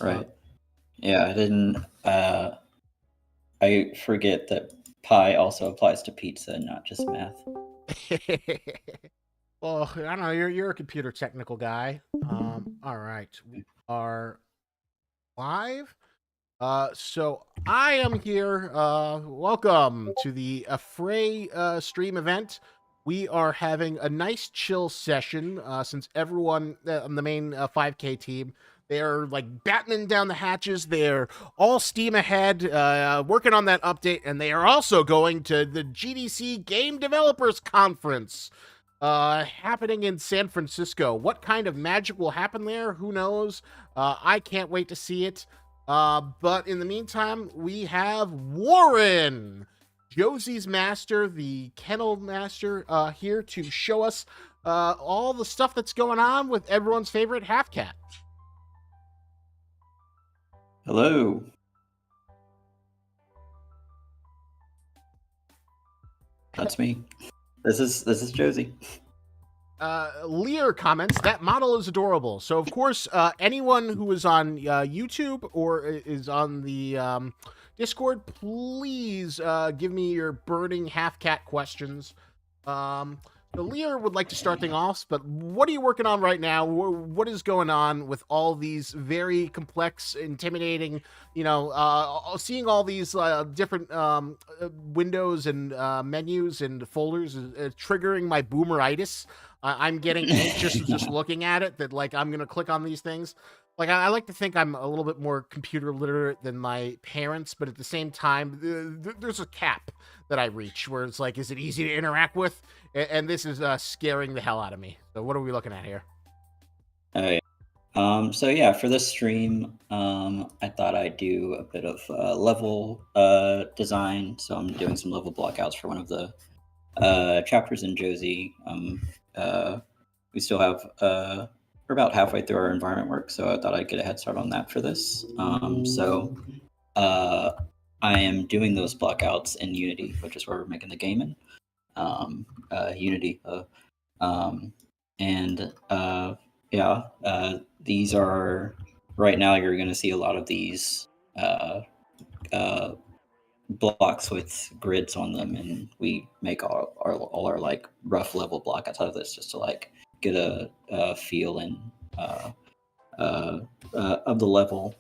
Uh, Right. Yeah, I didn't. I forget that pi also applies to pizza, not just math. well, I don't know. You're a computer technical guy. All right, we are live. So I am here. Welcome to the Affray stream event. We are having a nice chill session since everyone on the main 5K team, they're like battening down the hatches. They're all steam ahead, working on that update, and they are also going to the GDC Game Developers Conference happening in San Francisco. What kind of magic will happen there? Who knows? I can't wait to see it. But in the meantime, we have Warren, Josie's master, the kennel master, here to show us all the stuff that's going on with everyone's favorite half cat. Hello. That's me. This is Josie. Lear comments that model is adorable. So of course, anyone who is on YouTube or is on the Discord, please give me your burning half cat questions. So Lear would like to start things off, but what are you working on right now? What is going on with all these very complex, intimidating, seeing all these different windows and menus and folders is triggering my boomeritis. I'm getting anxious just looking at it, that like I'm gonna click on these things. Like I like to think I'm a little bit more computer literate than my parents, but at the same time, there's a cap that I reach where it's like, is it easy to interact with? And this is scaring the hell out of me. So what are we looking at here? Oh yeah. So yeah, for this stream, I thought I'd do a bit of level design. So I'm doing some level blockouts for one of the chapters in Josie. We still have we're about halfway through our environment work, so I thought I'd get a head start on that for this. So I am doing those blockouts in Unity, which is where we're making the game in. Unity. And these are right now. You're going to see a lot of these blocks with grids on them, and we make all our like rough level blockouts out of this just to like get a feel and of the level.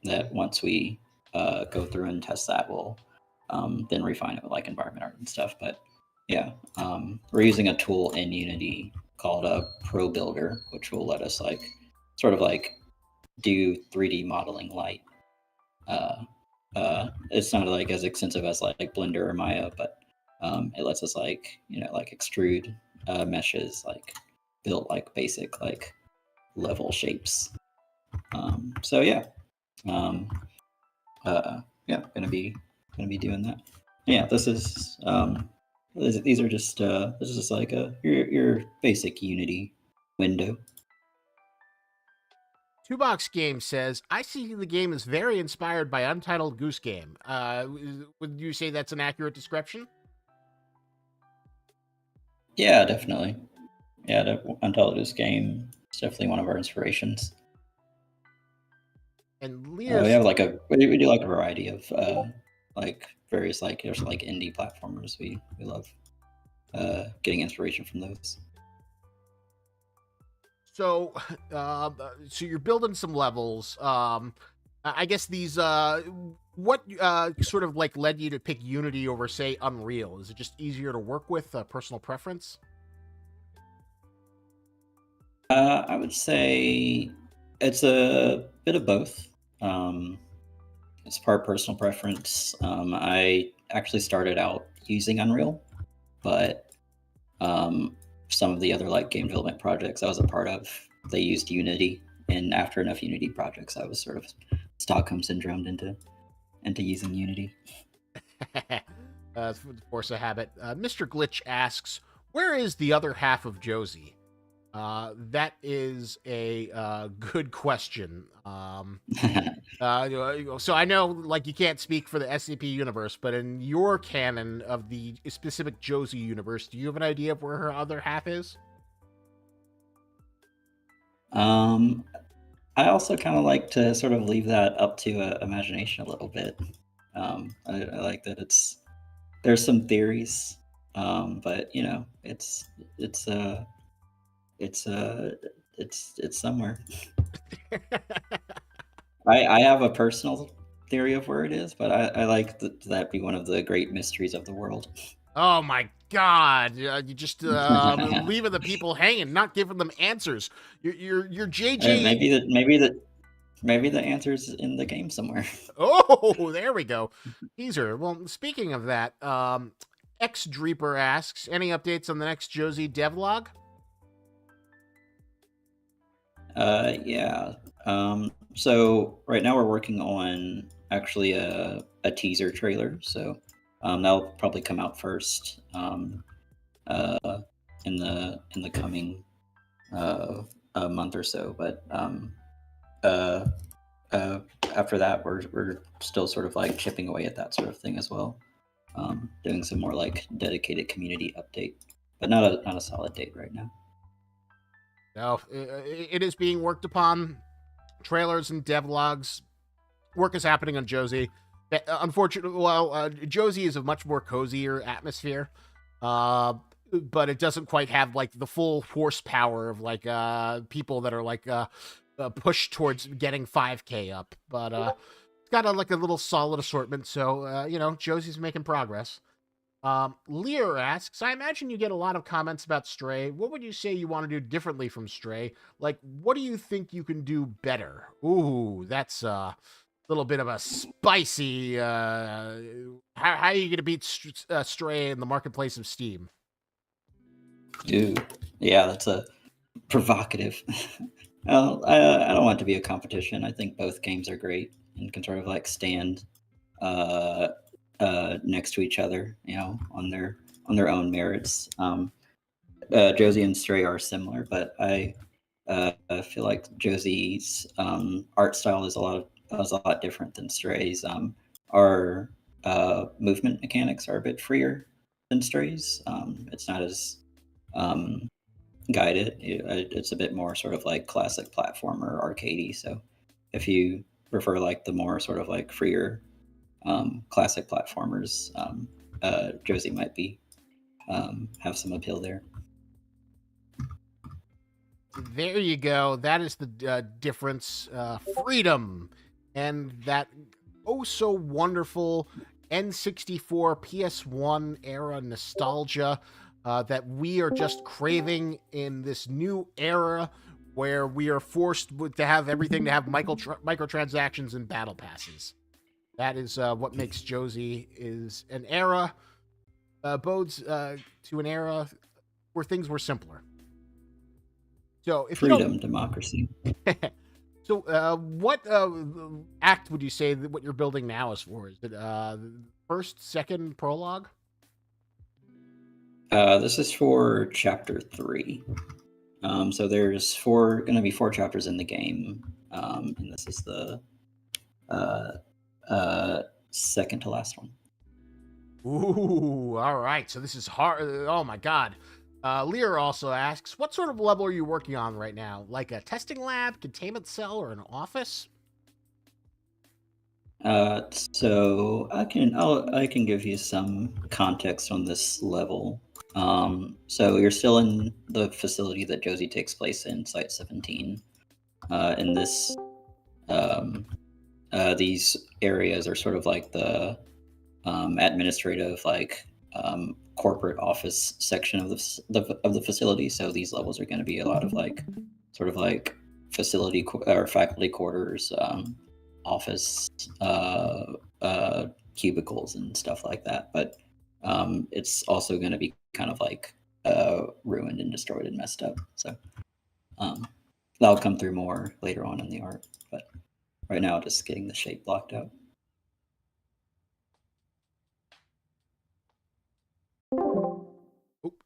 That once we go through and test that, we'll then refine it with like environment art and stuff. But yeah, we're using a tool in Unity called a Pro Builder, which will let us like sort of like do 3D modeling light. It's not like as extensive as like Blender or Maya, but it lets us like like extrude meshes, like build like basic like level shapes. So yeah, gonna be doing that. Yeah, this is these are just this is just like your basic Unity window. Two Box Game says, I see the game is very inspired by Untitled Goose Game. Would you say that's an accurate description? Yeah, definitely. Yeah, the Untitled Goose Game is definitely one of our inspirations. And Lear, we have like we do like a variety of like various like there's like indie platformers. We love getting inspiration from those. So you're building some levels. I guess these what sort of like led you to pick Unity over say Unreal? Is it just easier to work with, personal preference? I would say it's a bit of both. It's part personal preference. I actually started out using Unreal, but some of the other like game development projects I was a part of, they used Unity, and after enough Unity projects, I was sort of Stockholm syndromed into using Unity. Force of habit. Mr. Glitch asks, where is the other half of Josie? That is a good question. So I know, like, you can't speak for the SCP universe, but in your canon of the specific Josie universe, do you have an idea of where her other half is? I also kind of like to sort of leave that up to imagination a little bit. I like that there's some theories, but it's uh it's uh it's somewhere. I have a personal theory of where it is, but I like that be one of the great mysteries of the world. Oh my God! You just leaving the people hanging, not giving them answers. You're JJ. Maybe the answer's in the game somewhere. Oh, there we go. Teaser. Well, speaking of that, X Dreeper asks, any updates on the next Josie devlog? Yeah. So right now we're working on actually a teaser trailer. So that'll probably come out first uh, in the coming a month or so. But uh, uh, after that, we're still sort of like chipping away at that sort of thing as well. Doing some more like dedicated community update, but not a solid date right now. No, it is being worked upon. Trailers and devlogs. Work is happening on Josie. Unfortunately, Josie is a much more cozier atmosphere, but it doesn't quite have like the full horsepower of like people that are like pushed towards getting 5K up. But it's got like a little solid assortment, so Josie's making progress. Lear asks, I imagine you get a lot of comments about Stray. What would you say you want to do differently from Stray? Like, what do you think you can do better? Ooh, that's a little bit of a spicy. How are you going to beat Stray in the marketplace of Steam? Ooh, yeah, that's a provocative. Well, I don't want it to be a competition. I think both games are great and can sort of like stand uh, next to each other, on their own merits. Josie and Stray are similar, but I feel like Josie's art style is a lot different than Stray's. Our movement mechanics are a bit freer than Stray's. It's not as um, guided. It's a bit more sort of like classic platformer arcadey. So if you prefer like the more sort of like freer classic platformers, Josie might be have some appeal there. There you go. That is the difference. Freedom and that oh so wonderful N64 PS1 era nostalgia that we are just craving in this new era where we are forced to have everything to have microtransactions and battle passes. That is what makes Josie is an era, bodes to an era where things were simpler. So if you don't Freedom, democracy. So, what act would you say that what you're building now is for? Is it first, second prologue? This is for chapter 3. So there's going to be 4 chapters in the game, and this is the uh, second to last one. Ooh, all right. So this is hard. Oh my God. Lear also asks, what sort of level are you working on right now? Like a testing lab, containment cell, or an office? So I can give you some context on this level. So you're still in the facility that Josie takes place in, Site 17. In this, these areas are sort of like the administrative, like corporate office section of the facility. So these levels are going to be a lot of like, sort of like facility or faculty quarters, office cubicles and stuff like that. But it's also going to be kind of like ruined and destroyed and messed up. So that'll come through more later on in the art. But right now, just getting the shape blocked out. Oop.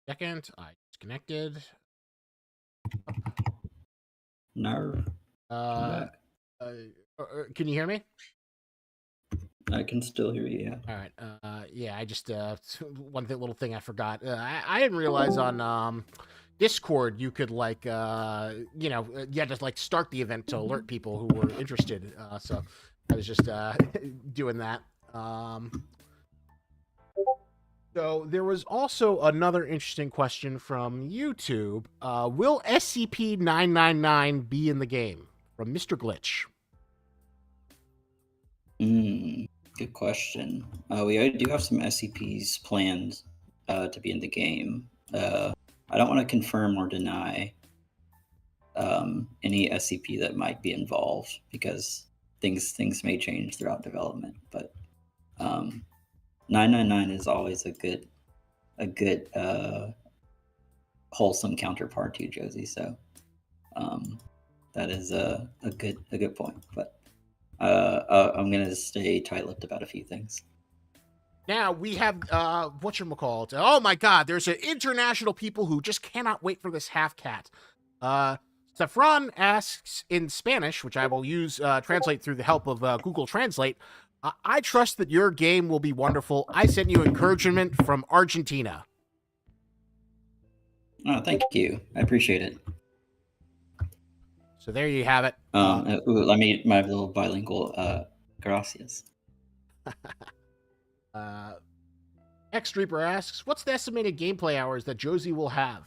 Second, I disconnected. No. Uh, can you hear me? I can still hear you. Yeah. All right. Yeah, I just little thing I forgot. I didn't realize on Discord, you could like you had to like start the event to alert people who were interested. So I was just doing that. So there was also another interesting question from YouTube. Will SCP-999 be in the game? From Mr. Glitch. Good question. We do have some SCPs planned to be in the game. I don't want to confirm or deny any SCP that might be involved because things may change throughout development. But 999 is always a good wholesome counterpart to Josie. So that is a good point. But I'm gonna stay tight-lipped about a few things. Now we have whatchamacallit. Oh my god, there's an international people who just cannot wait for this half cat. Safran asks in Spanish, which I will use translate through the help of Google Translate. I trust that your game will be wonderful. I send you encouragement from Argentina. Oh, thank you. I appreciate it. So there you have it. Let me my little bilingual gracias. X Reaper asks, what's the estimated gameplay hours that Josie will have?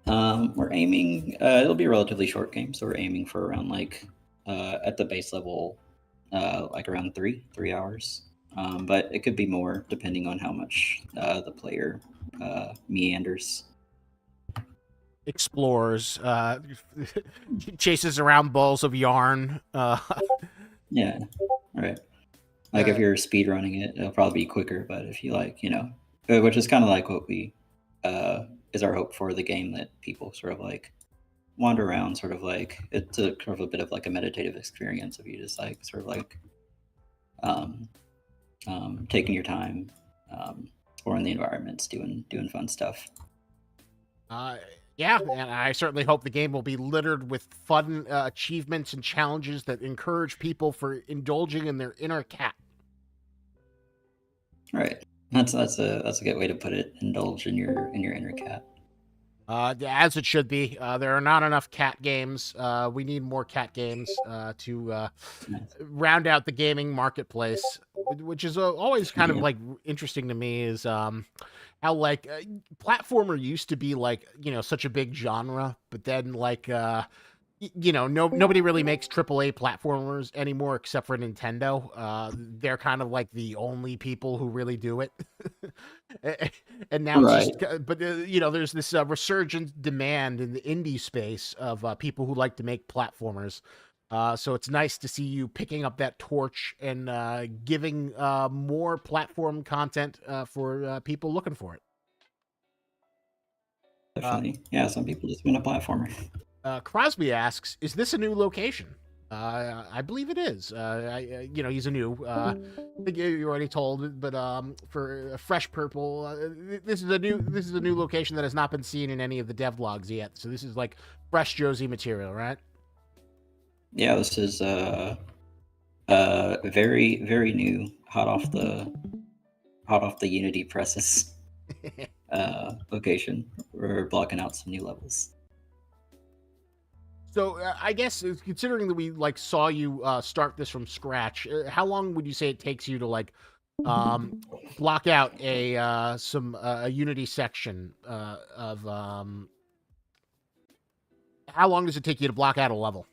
We're aiming. It'll be a relatively short game, so we're aiming for around like at the base level, like around 3 hours. But it could be more depending on how much the player meanders. Explores, chases around balls of yarn. Yeah, right. Like if you're speed running it, it'll probably be quicker. But if you like, which is kind of like what we is our hope for the game, that people sort of like wander around, sort of like it's a sort of a bit of like a meditative experience of you just like sort of like taking your time, exploring the environments, doing fun stuff. Yeah, and I certainly hope the game will be littered with fun achievements and challenges that encourage people for indulging in their inner cat. Right. That's a good way to put it. Indulge in your inner cat. As it should be. There are not enough cat games. We need more cat games to round out the gaming marketplace, which is always kind of like interesting to me. Is how like platformer used to be like such a big genre, but then like nobody really makes AAA platformers anymore except for Nintendo. They're kind of like the only people who really do it. And now it's just, but there's this resurgent demand in the indie space of people who like to make platformers. So it's nice to see you picking up that torch and giving more platform content for people looking for it. Definitely. Yeah, some people just want a platformer. Crosby asks, is this a new location? I believe it is. He's a new. I think you already told, but for Fresh Purple, this is a new location that has not been seen in any of the devlogs yet. So this is like fresh Josie material, right? Yeah, this is very very new, hot off the Unity presses location. We're blocking out some new levels. So I guess considering that we like saw you start this from scratch, how long would you say it takes you to like block out a Unity section of how long does it take you to block out a level?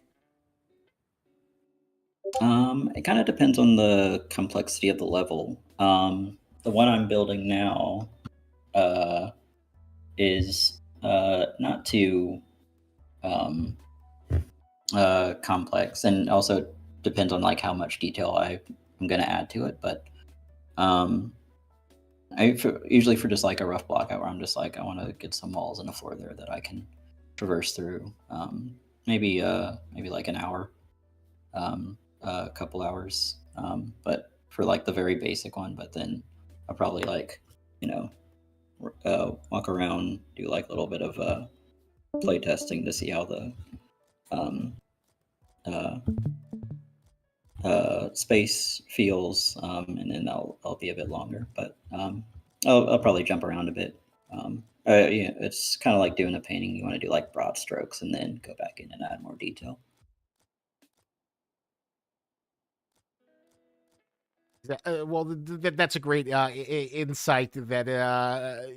It kind of depends on the complexity of the level. The one I'm building now is not too complex, and also depends on like how much detail I'm going to add to it. But usually for just like a rough block out where I'm just like, I want to get some walls and a floor there that I can traverse through. Maybe like an hour, a couple hours. But for like the very basic one, but then I'll probably like, walk around, do like a little bit of play testing to see how the space feels, and then I'll be a bit longer, but I'll probably jump around a bit Yeah, it's kind of like doing a painting. You want to do like broad strokes and then go back in and add more detail. Well, that's a great insight. That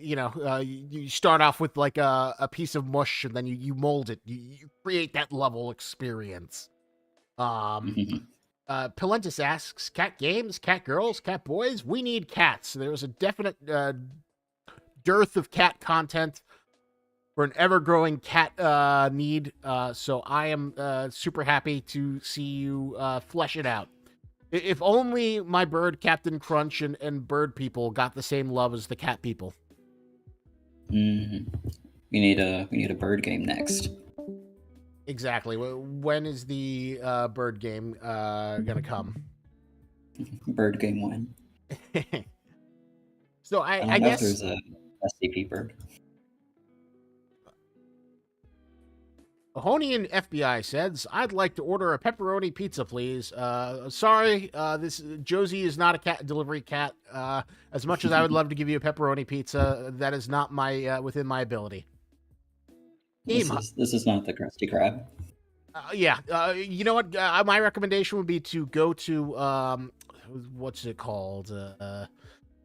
you start off with like a piece of mush, and then you mold it. You create that level experience. Um, Mhm. Pilentus asks, "Cat games, cat girls, cat boys. We need cats." There's a definite dearth of cat content for an ever-growing cat need. So I am super happy to see you flesh it out. If only my bird, Captain Crunch, and bird people got the same love as the cat people. Mhm. We need a bird game next. Exactly. When is the bird game gonna come? Bird game one. So I I don't know if guess there's a SCP bird. Ohonian FBI says, "I'd like to order a pepperoni pizza, please." Sorry, this Josie is not a cat delivery cat. As much as I would love to give you a pepperoni pizza, that is not my within my ability. Game This is not the Krusty Krab. Yeah, you know what? My recommendation would be to go to what's it called?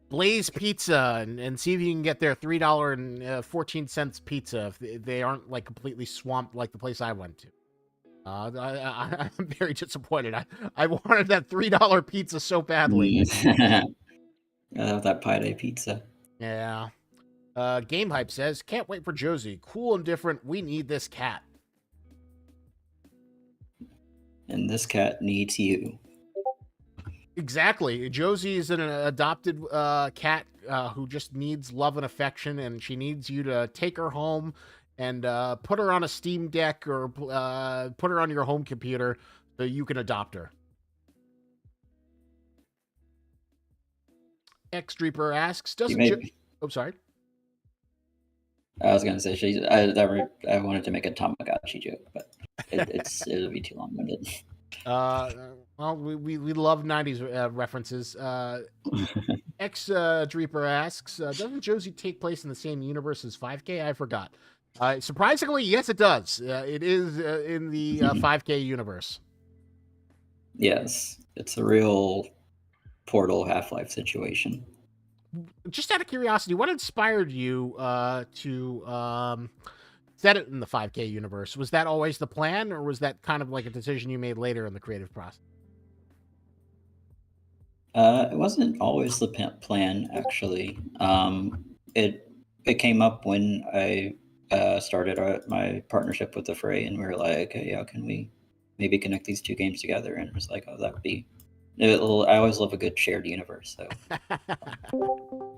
Blaze Pizza, and see if you can get their $3.14 pizza if they aren't like completely swamped like the place I went to. I'm very disappointed. I wanted that $3 pizza so badly. I love that pie day pizza. Yeah. Game Hype says, "Can't wait for Josie. Cool and different. We need this cat." And this cat needs you. Exactly. Josie is an adopted cat who just needs love and affection, and she needs you to take her home and put her on a Steam Deck or put her on your home computer so you can adopt her. X Dreeper asks, She "Doesn't may. oh, sorry. I was gonna say I wanted to make a Tamagotchi joke, but it'll be too long winded. Well, we love '90s references. X Dreeper asks, "Doesn't Josie take place in the same universe as 5K? I forgot." Surprisingly, yes, it does. It is in the 5K universe. Yes, it's a real Portal Half-Life situation. Just out of curiosity, what inspired you to set it in the 5K universe? Was that always the plan, or was that kind of like a decision you made later in the creative process? It wasn't always the plan, actually. It came up when I started my partnership with the Fray, and we were like, hey, how can we maybe connect these two games together? And it was like, oh, that would be. I always love a good shared universe, so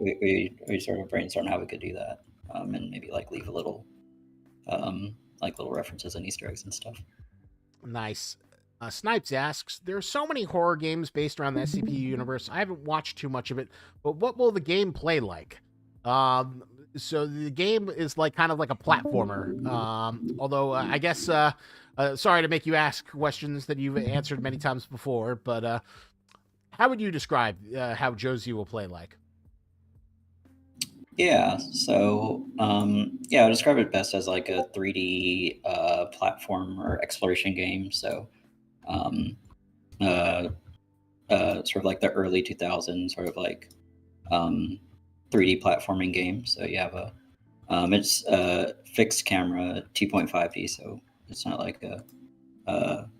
we sort of brainstormed how we could do that, and maybe like leave a little, like little references and Easter eggs and stuff. Nice. Snipes asks, "There are so many horror games based around the SCP universe. I haven't watched too much of it, but what will the game play like?" So the game is like kind of like a platformer. Although I guess, sorry to make you ask questions that you've answered many times before, but how would you describe how Josie will play like? Yeah, so yeah, I would describe it best as like a 3D platform or exploration game. So um, uh, sort of like the early 2000s, sort of like um, 3D platforming game. So you have it's a fixed camera 2.5D, so it's not like you don't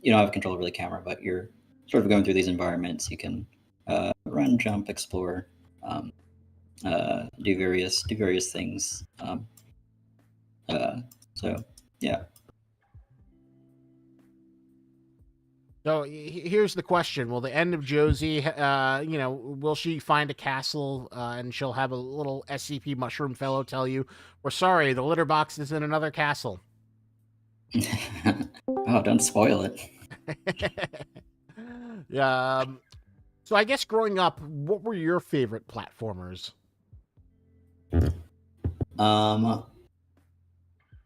have control over the camera, but you're sort of going through these environments. You can run, jump, explore. Um, do various things. Uh, so yeah, So here's the question: will the end of Josie, will she find a castle and she'll have a little SCP mushroom fellow tell you, "We're sorry, the litter box is in another castle." oh, don't spoil it. Yeah. So I guess growing up, what were your favorite platformers? Um,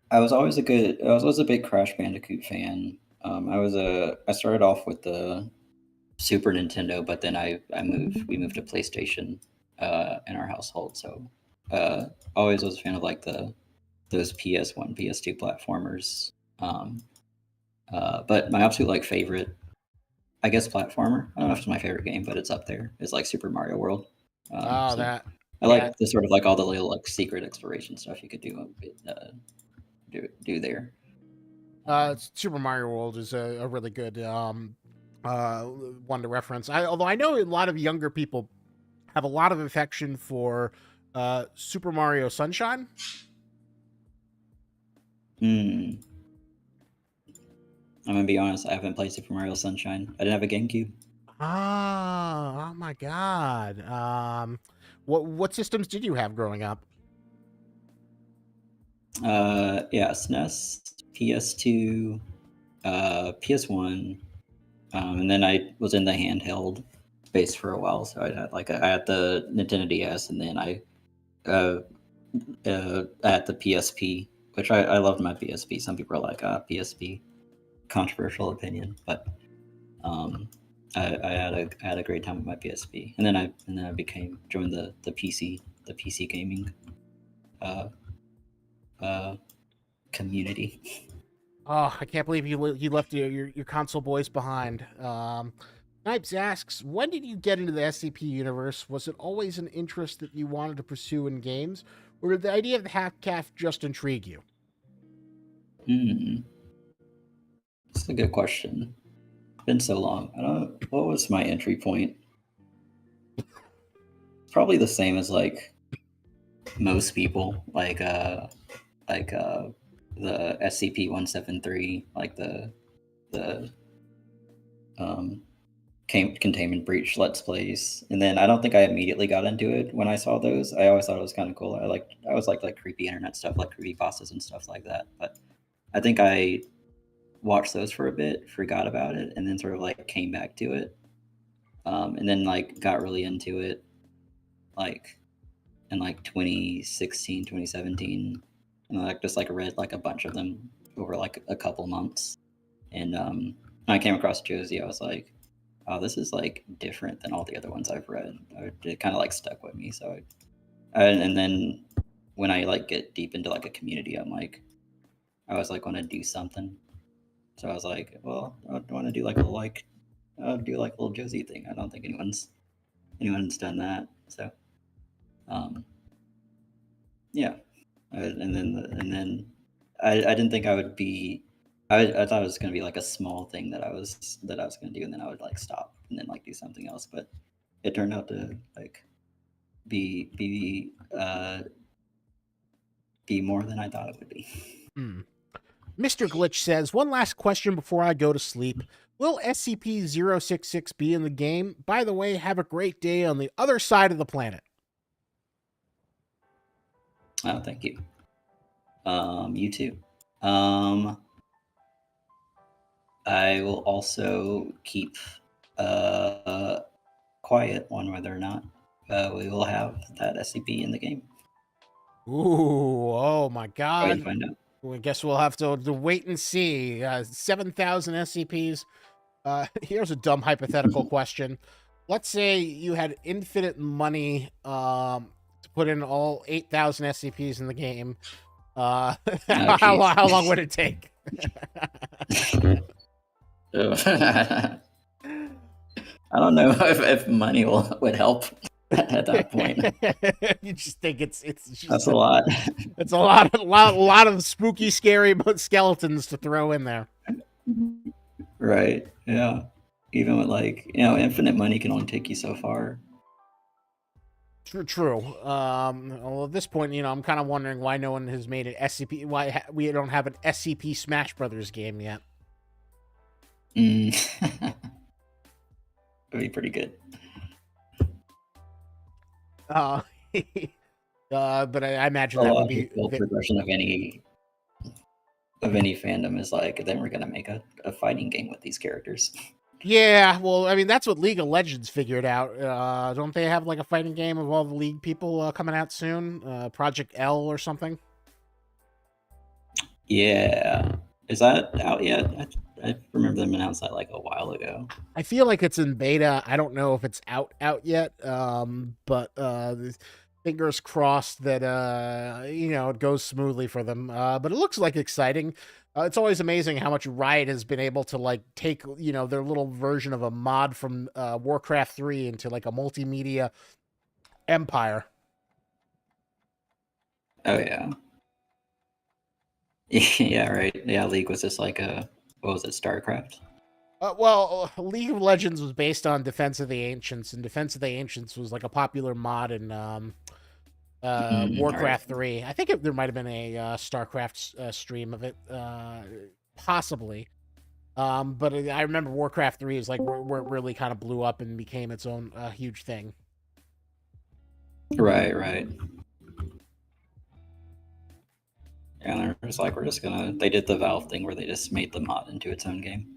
I was a big Crash Bandicoot fan. I started off with the Super Nintendo, but then we moved to PlayStation in our household. So Always was a fan of like those PS1, PS2 platformers. But my absolute like favorite, I guess, platformer. I don't know if it's my favorite game, but it's up there. It's like Super Mario World. Oh, So that. I Yeah. like the sort of like all the little like secret exploration stuff you could do there. Super Mario World is a really good one to reference. Although I know a lot of younger people have a lot of affection for Super Mario Sunshine. Hmm. I'm gonna be honest. I haven't played Super Mario Sunshine. I didn't have a GameCube. Ah, oh my God. What systems did you have growing up? Yeah, SNES, PS2, PS1, and then I was in the handheld space for a while. So I had the Nintendo DS, and then uh, I had the PSP, which I loved my PSP. Some people are like, PSP, controversial opinion, but um, I had a great time with my PSP, and then I joined the PC gaming uh, uh, community. Oh, I can't believe you left your console boys behind. Snipes asks, when did you get into the SCP universe? Was it always an interest that you wanted to pursue in games, or did the idea of the Hackcalf just intrigue you? Hmm, that's a good question. Been so long. I don't. What was my entry point? Probably the same as like most people, like the SCP-173, like the um containment breach let's plays. And then I don't think I immediately got into it when I saw those. I always thought it was kind of cool. I always liked like creepy internet stuff, like creepy pastas and stuff like that. But I think I watched those for a bit, forgot about it, and then sort of like came back to it. And then like got really into it like in like 2016, 2017, and like just like read like a bunch of them over like a couple months. And I came across Josie. I was like, oh, this is like different than all the other ones I've read. It kind of like stuck with me. So and then when I like get deep into like a community, I was like want to do something. So I was like, well, I want to do like I'll do like a little Josie thing. I don't think anyone's done that. So um, yeah, and then I didn't think I would be. I thought it was gonna be like a small thing that I was gonna do, and then I would like stop and then like do something else. But it turned out to like be more than I thought it would be. Hmm. Mr. Glitch says, one last question before I go to sleep. Will SCP-066 be in the game? By the way, have a great day on the other side of the planet. Oh, thank you. You too. Um, I will also keep quiet on whether or not we will have that SCP in the game. Ooh, oh my Wait to God. find out. Well, I guess we'll have to wait and see. 7,000 SCPs. Here's a dumb hypothetical question. Let's say you had infinite money to put in all 8,000 SCPs in the game. Oh, How jeez. long would it take? I don't know if money would help at that point. You just think it's just That's a lot. it's a lot of spooky, scary skeletons to throw in there. Right. Yeah. Even with like, infinite money can only take you so far. True. Well, at this point, I'm kind of wondering why no one has made an SCP. Why we don't have an SCP Smash Brothers game yet. Mm. Would be pretty good. Uh, but I imagine A that would be. logical progression of any fandom is like, then we're gonna make a fighting game with these characters. Yeah, well, I mean that's what League of Legends figured out. Don't they have like a fighting game of all the League people coming out soon? Project L or something? Yeah. Is that out yet? I remember them announced that like a while ago. I feel like it's in beta. I don't know if it's out yet. But Fingers crossed that it goes smoothly for them. But it looks like exciting. It's always amazing how much Riot has been able to like take their little version of a mod from Warcraft 3 into like a multimedia empire. Oh yeah. Yeah, right. Yeah, League was just like what was it, StarCraft? League of Legends was based on Defense of the Ancients, and Defense of the Ancients was like a popular mod in All right. Warcraft 3. I think there might have been a StarCraft stream of it, possibly. But I remember Warcraft 3 is like where it really kind of blew up and became its own huge thing. Right, right. Yeah, and they're just like, they did the Valve thing where they just made the mod into its own game.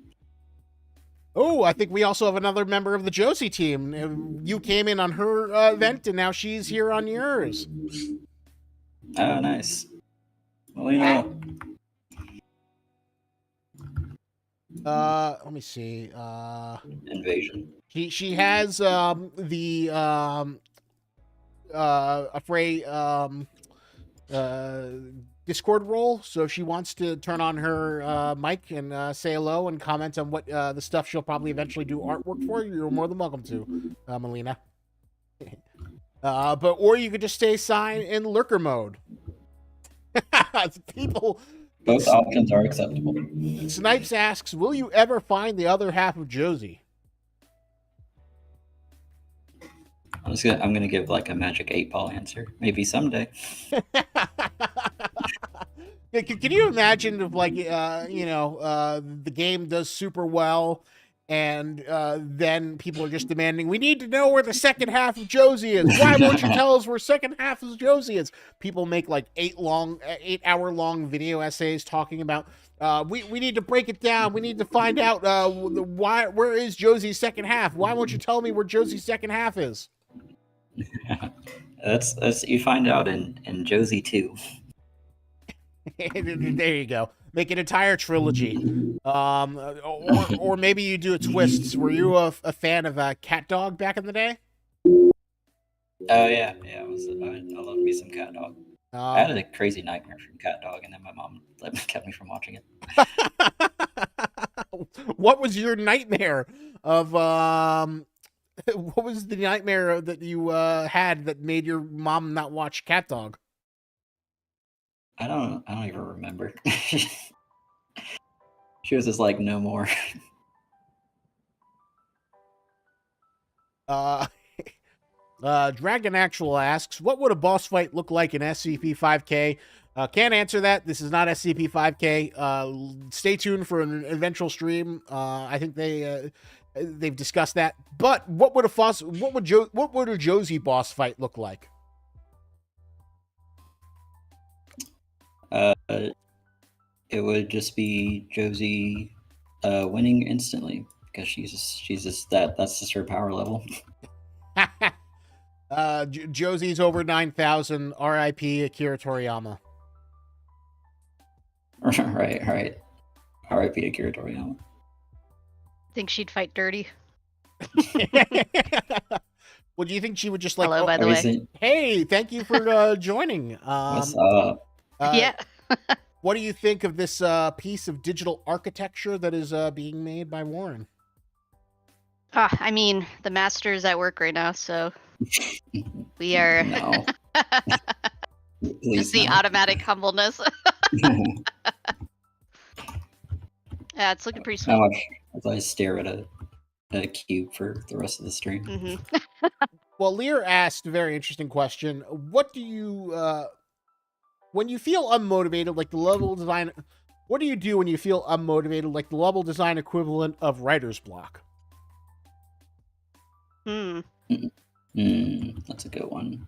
Oh, I think we also have another member of the Josie team. You came in on her event, and now she's here on yours. Oh, nice. Melina. Let me see. Invasion. She has the Affray Discord role, so if she wants to turn on her mic and say hello and comment on what the stuff she'll probably eventually do artwork for, you're more than welcome to, Melina. Or you could just stay silent in lurker mode. People. Both options are acceptable. Snipes asks, "Will you ever find the other half of Josie?" I'm gonna give like a magic 8-ball answer. Maybe someday. Can you imagine if like the game does super well and then people are just demanding, we need to know where the second half of Josie is. Why won't you tell us where second half of Josie is? People make like 8-hour long video essays talking about we need to break it down. We need to find out where is Josie's second half? Why won't you tell me where Josie's second half is? That's you find out in Josie 2. There you go. Make an entire trilogy. Or maybe you do a twist. Were you a fan of Cat Dog back in the day? Oh yeah. I loved me some Cat Dog. I had a crazy nightmare from Cat Dog, and then my mom kept me from watching it. What was your nightmare of? What was the nightmare that you had that made your mom not watch Cat Dog? I don't even remember. She was just like, no more. Dragon Actual asks, what would a boss fight look like in SCP 5K? Can't answer that. This is not SCP 5K. Stay tuned for an eventual stream. I think they've discussed that. But what would a Josie boss fight look like? It would just be Josie winning instantly because she's just that's just her power level. Josie's over 9,000. R.I.P. Akira Toriyama. Right. R.I.P. Akira Toriyama. Think she'd fight dirty. Well, do you think she would just like? Hello, by the way. Hey, thank you for joining. What's up? Yeah. What do you think of this piece of digital architecture that is being made by Warren? I mean, the master's at work right now, so we are. No. Just the automatic humbleness. Yeah, it's looking pretty sweet. As I stare at a cube for the rest of the stream. Mm-hmm. Well, Lear asked a very interesting question. What do you, when you feel unmotivated, like the level design, what do you do when you feel unmotivated, like the level design equivalent of writer's block? That's a good one.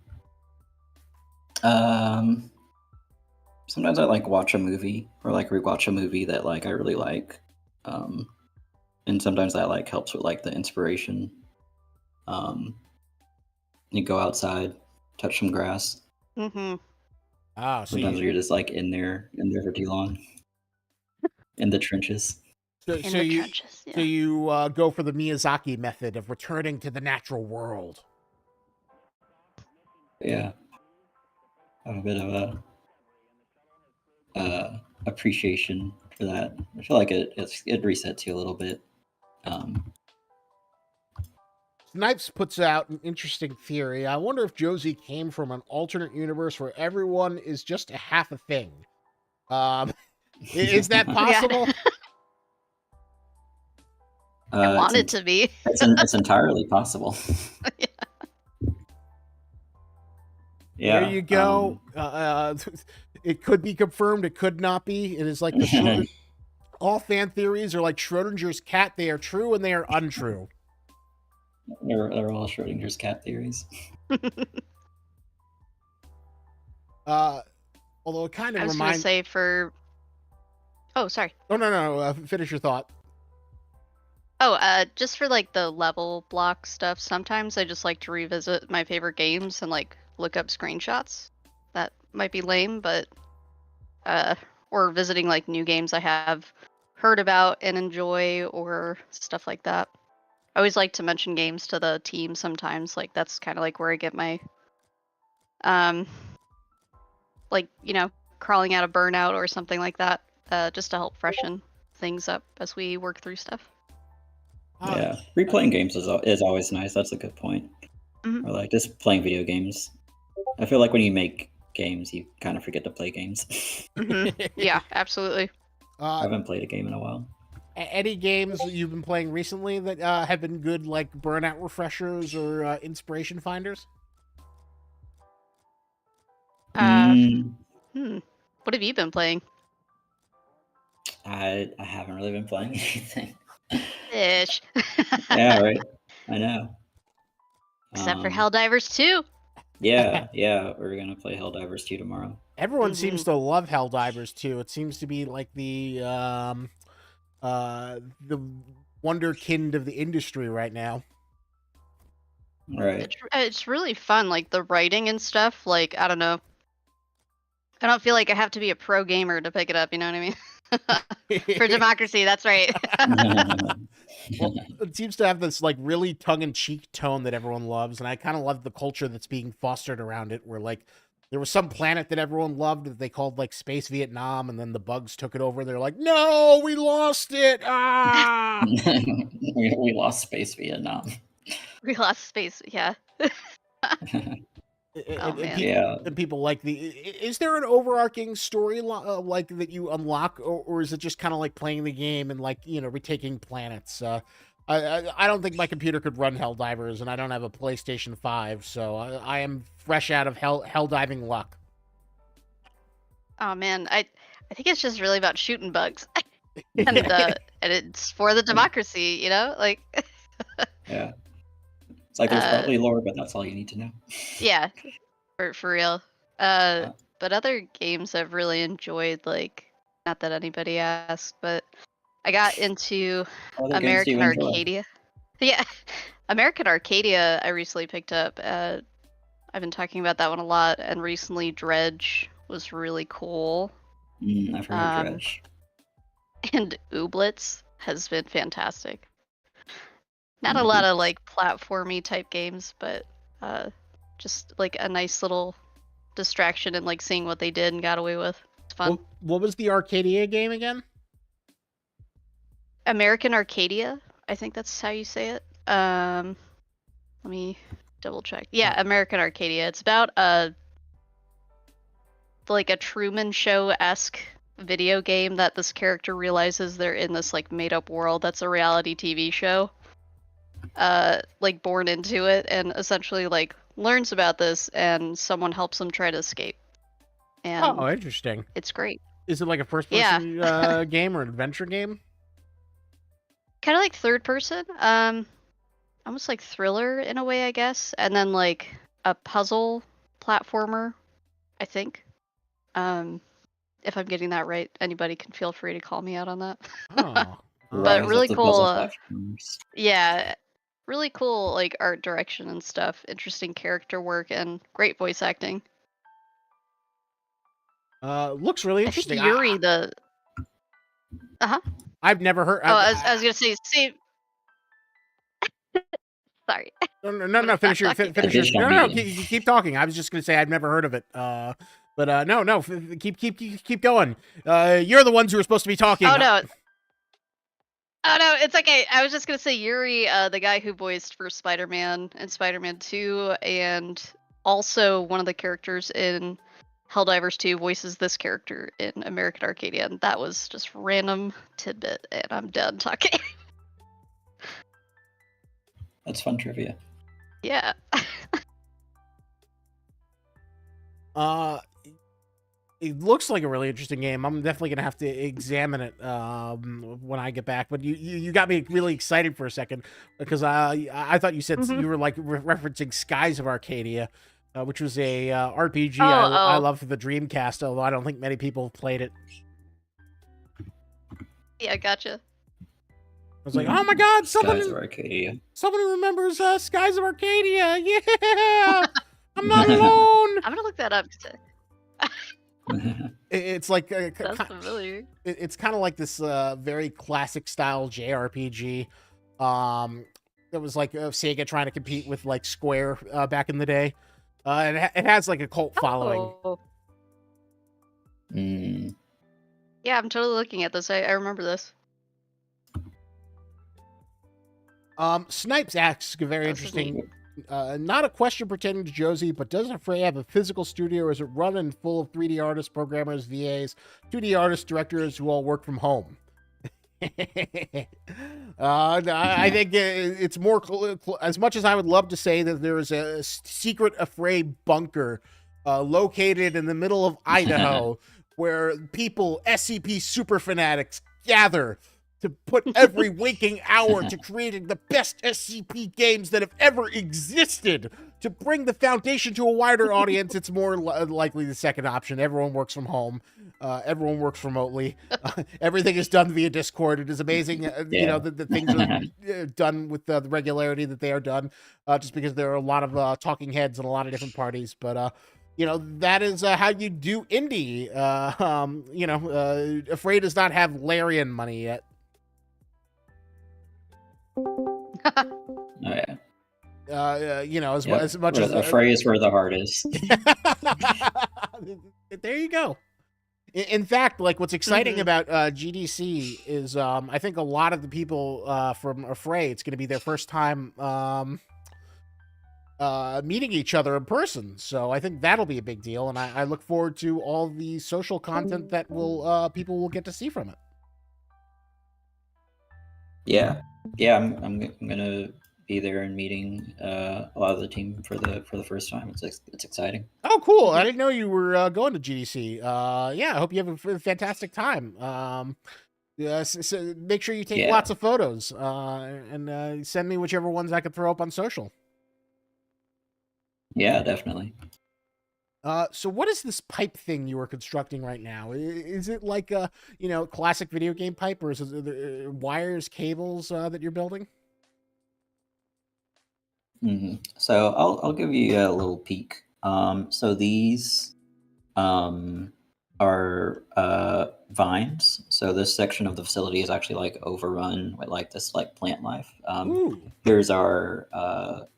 Sometimes I like watch a movie or like rewatch a movie that like I really like. And sometimes that like helps with like the inspiration. You go outside, touch some grass. Mm-hmm. Ah, so sometimes you're just like in there for too long. In the trenches. So you go for the Miyazaki method of returning to the natural world. Yeah. have a bit of a appreciation for that. I feel like it resets you a little bit. Snipes puts out an interesting theory. I wonder if Josie came from an alternate universe where everyone is just a half a thing. Is that Yeah. possible? I want it to be. It's entirely possible. Yeah. There you go. It could be confirmed. It could not be. It is like all fan theories are like Schrodinger's cat. They are true and they are untrue. They're all Schrodinger's cat theories. Although it kind of I was gonna say for. Oh, sorry. Oh no. Finish your thought. Oh, just for like the level block stuff, sometimes I just like to revisit my favorite games and like look up screenshots. That might be lame, but or visiting like new games I have heard about and enjoy or stuff like that. I always like to mention games to the team sometimes, like that's kind of like where I get my like, you know, crawling out of burnout or something like that, just to help freshen things up as we work through stuff. Yeah, replaying games is always nice. That's a good point. Mhm. Or like just playing video games. I feel like when you make games, you kind of forget to play games. Yeah, absolutely. I haven't played a game in a while. Any games you've been playing recently that have been good, like burnout refreshers or inspiration finders? What have you been playing? I haven't really been playing anything. Ish. Yeah, right. I know. Except for Helldivers 2. Yeah, we're gonna play Helldivers 2 tomorrow. Everyone seems to love Helldivers 2. It seems to be like the wonderkind of the industry right now. Right. It's really fun, like the writing and stuff. Like, I don't know. I don't feel like I have to be a pro gamer to pick it up. You know what I mean? For democracy, that's right. Well, it seems to have this like really tongue-in-cheek tone that everyone loves, and I kind of love the culture that's being fostered around it. Where like there was some planet that everyone loved that they called like Space Vietnam, and then the bugs took it over. They're like, "No, we lost it! Ah!" we lost Space Vietnam. We lost space. Yeah. And people like is there an overarching story like that you unlock, or is it just kind of like playing the game and like, you know, retaking planets? I don't think my computer could run Helldivers, and I don't have a PlayStation 5, so I am fresh out of Helldiving luck. Oh man, I think it's just really about shooting bugs, and it's for the democracy, you know, like. Yeah. It's like there's probably lore, but that's all you need to know. Yeah, for real. But other games I've really enjoyed, like, not that anybody asked, but I got into American Arcadia. Yeah, American Arcadia I recently picked up. I've been talking about that one a lot, and recently Dredge was really cool. I've heard of Dredge. And Ooblets has been fantastic. Not a lot of like platformy type games, but just like a nice little distraction and like seeing what they did and got away with. It's fun. What was the Arcadia game again? American Arcadia, I think that's how you say it. Let me double check. Yeah, American Arcadia. It's about like a Truman Show-esque video game that this character realizes they're in this like made-up world that's a reality TV show. Like born into it, and essentially like learns about this, and someone helps him try to escape. And oh, interesting. It's great. Is it like a first-person game or adventure game? Kind of like third person, almost like thriller in a way, I guess, and then like a puzzle platformer, I think. If I'm getting that right, anybody can feel free to call me out on that. Oh, but really cool. Yeah. Really cool, like art direction and stuff. Interesting character work and great voice acting. Looks really interesting. I think Yuri the. I've never heard. I was gonna say same. Sorry. No. Finish your. No. Keep talking. I was just gonna say I've never heard of it. But no, keep going. You're the ones who are supposed to be talking. Oh no. Oh no, it's okay. I was just gonna say Yuri, the guy who voiced for Spider-Man and Spider-Man 2, and also one of the characters in Helldivers 2 voices this character in American Arcadia, and that was just random tidbit, and I'm done talking. That's fun trivia. Yeah. It looks like a really interesting game. I'm definitely gonna have to examine it when I get back. But you got me really excited for a second because I thought you said you were like referencing Skies of Arcadia, which was a RPG I love for the Dreamcast. Although I don't think many people have played it. Yeah, gotcha. I was like, oh my god, Skies of Arcadia. Someone who remembers Skies of Arcadia. Yeah, I'm not alone. I'm gonna look that up. It's like That's familiar. It's kind of like this very classic style JRPG. It was like Sega trying to compete with like Square back in the day. And it has like a cult following. Oh. Yeah, I'm totally looking at this. I remember this. Snipes asks a very interesting. Not a question pertaining to Josie, but does Afraid have a physical studio, or is it run and full of 3D artists, programmers, VAs, 2D artists, directors who all work from home? I think it's more as much as I would love to say that there is a secret Afraid bunker located in the middle of Idaho where people, SCP super fanatics, gather to put every waking hour to creating the best SCP games that have ever existed. To bring the foundation to a wider audience, it's more likely the second option. Everyone works from home. Everyone works remotely. Everything is done via Discord. It is amazing, you know, the things are done with the regularity that they are done, just because there are a lot of talking heads and a lot of different parties. But, you know, that is how you do indie. You know, Afraid does not have Larian money yet. Oh yeah. You know, as much as a phrase where the heart is. There you go. In fact, like what's exciting about GDC is I think a lot of the people from Afraid, it's going to be their first time meeting each other in person. So I think that'll be a big deal, and I look forward to all the social content that will people will get to see from it. Yeah, I'm gonna be there and meeting a lot of the team for the first time. It's exciting. Oh, cool! I didn't know you were going to GDC. Yeah, I hope you have a fantastic time. Yeah, so make sure you take lots of photos and send me whichever ones I could throw up on social. Yeah, definitely. So what is this pipe thing you are constructing right now? Is it like a, you know, classic video game pipe, or is it wires, cables that you're building? So I'll give you a little peek. So these are vines. So this section of the facility is actually like overrun with like this like plant life. Here's our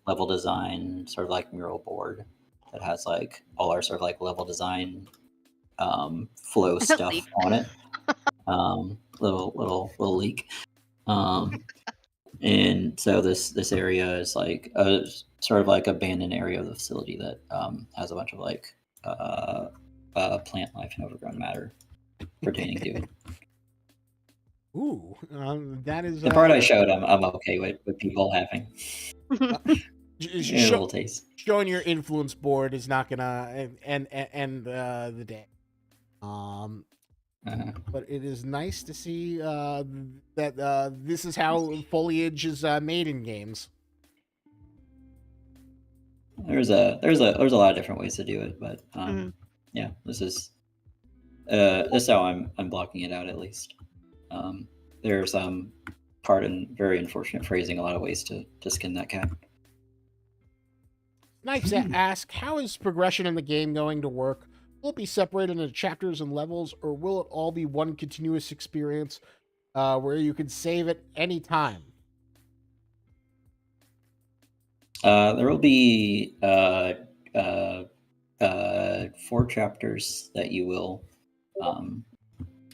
level design sort of like mural board that has like all our sort of like level design flow stuff on it. Little leak. And so this area is like a sort of like abandoned area of the facility that has a bunch of like plant life and overgrown matter pertaining to it. Ooh, that is the part I showed. I'm okay with people having a little taste. Showing your influence board is not gonna end the day. But it is nice to see that this is how foliage is made in games. There's a lot of different ways to do it, but yeah, this is how I'm blocking it out at least. There's part in very unfortunate phrasing, a lot of ways to skin that cat. Nice to ask, how is progression in the game going to work? Will it be separated into chapters and levels, or will it all be one continuous experience where you can save at any time? There will be 4 chapters that you will,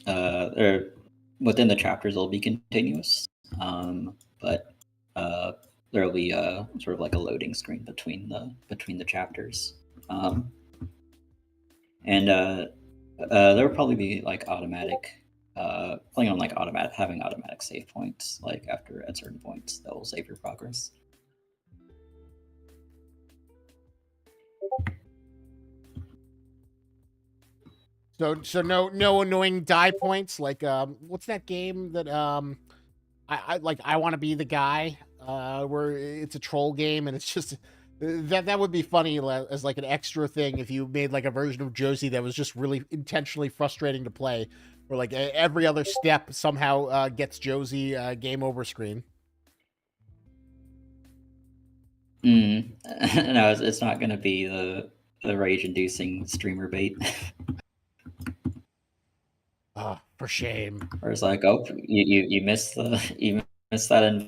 or within the chapters, it'll be continuous, but there'll be sort of like a loading screen between the chapters, and there will probably be like automatic. Playing on like having automatic save points, like after at certain points, that will save your progress. So no annoying die points like what's that game that I want to be the guy where it's a troll game and it's just that would be funny as like an extra thing if you made like a version of Josie that was just really intentionally frustrating to play, where like every other step somehow gets Josie game over screen. No, it's not going to be the rage-inducing streamer bait. Oh, for shame. Or it's like, oh, you missed that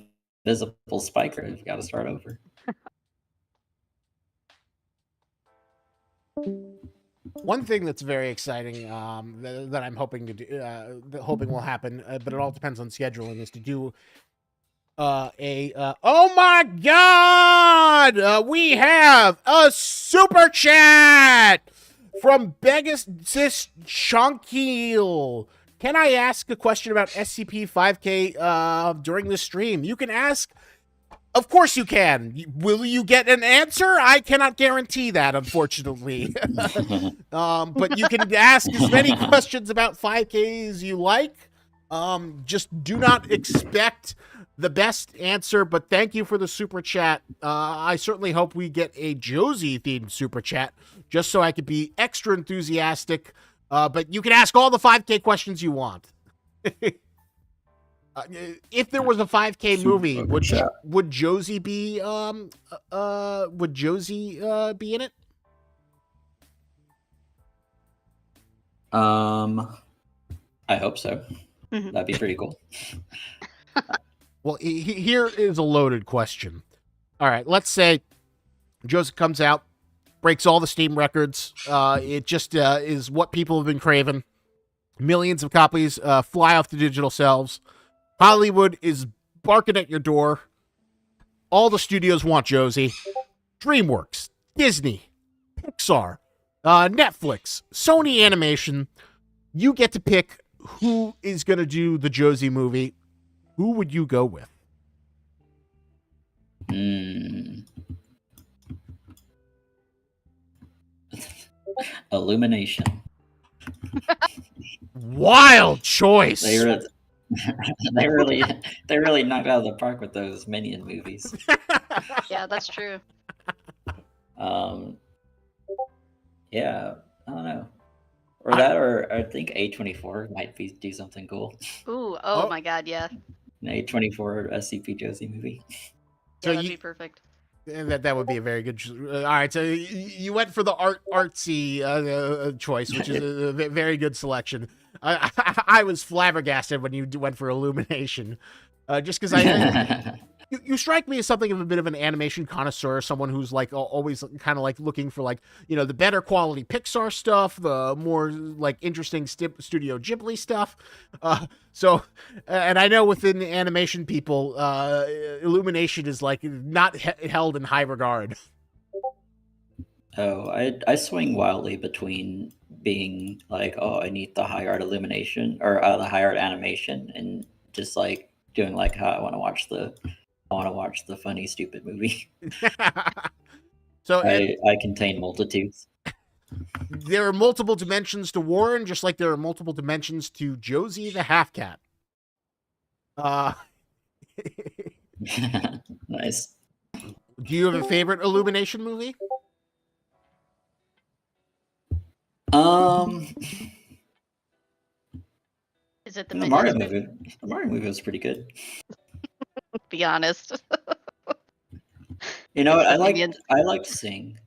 invisible spiker. You got to start over. One thing that's very exciting that I'm hoping to do, hoping will happen, but it all depends on scheduling, is to do oh my god, we have a super chat from Begasus Chunkeel. Can I ask a question about SCP 5K during the stream? You can ask. Of course you can. Will you get an answer? I cannot guarantee that, unfortunately. But you can ask as many questions about 5K as you like. Just do not expect the best answer, but thank you for the super chat. I certainly hope we get a Josie-themed super chat, just so I could be extra enthusiastic. But you can ask all the 5K questions you want. If there was a 5K movie, would Josie be be in it? I hope so. That'd be pretty cool. Well, here is a loaded question. All right, let's say Josie comes out, breaks all the Steam records. It just is what people have been craving. Millions of copies fly off the digital shelves. Hollywood is barking at your door. All the studios want Josie. DreamWorks, Disney, Pixar, Netflix, Sony Animation. You get to pick who is going to do the Josie movie. Who would you go with? Illumination. Wild choice. They really knocked out of the park with those Minion movies. Yeah, that's true. Yeah, I don't know. Or that, or I think A24 might do something cool. Ooh, oh my god, yeah. An A24 SCP Josie movie. So that'd be perfect. That would be a very good. All right, so you went for the artsy choice, which is a very good selection. I was flabbergasted when you went for Illumination, just because you strike me as something of a bit of an animation connoisseur, someone who's like always kind of like looking for like, you know, the better quality Pixar stuff, the more like interesting Studio Ghibli stuff. So, and I know within the animation people, Illumination is like not held in high regard. Oh, I swing wildly between being like, oh, I need the high art illumination or the high art animation, and just like doing like how I want to watch the funny stupid movie. So I contain multitudes. There are multiple dimensions to Warren, just like there are multiple dimensions to Josie the Half Cat. Nice. Do you have a favorite Illumination movie? Is it the Mario movie? The Mario movie was pretty good. Be honest. You know what? I liked Sing.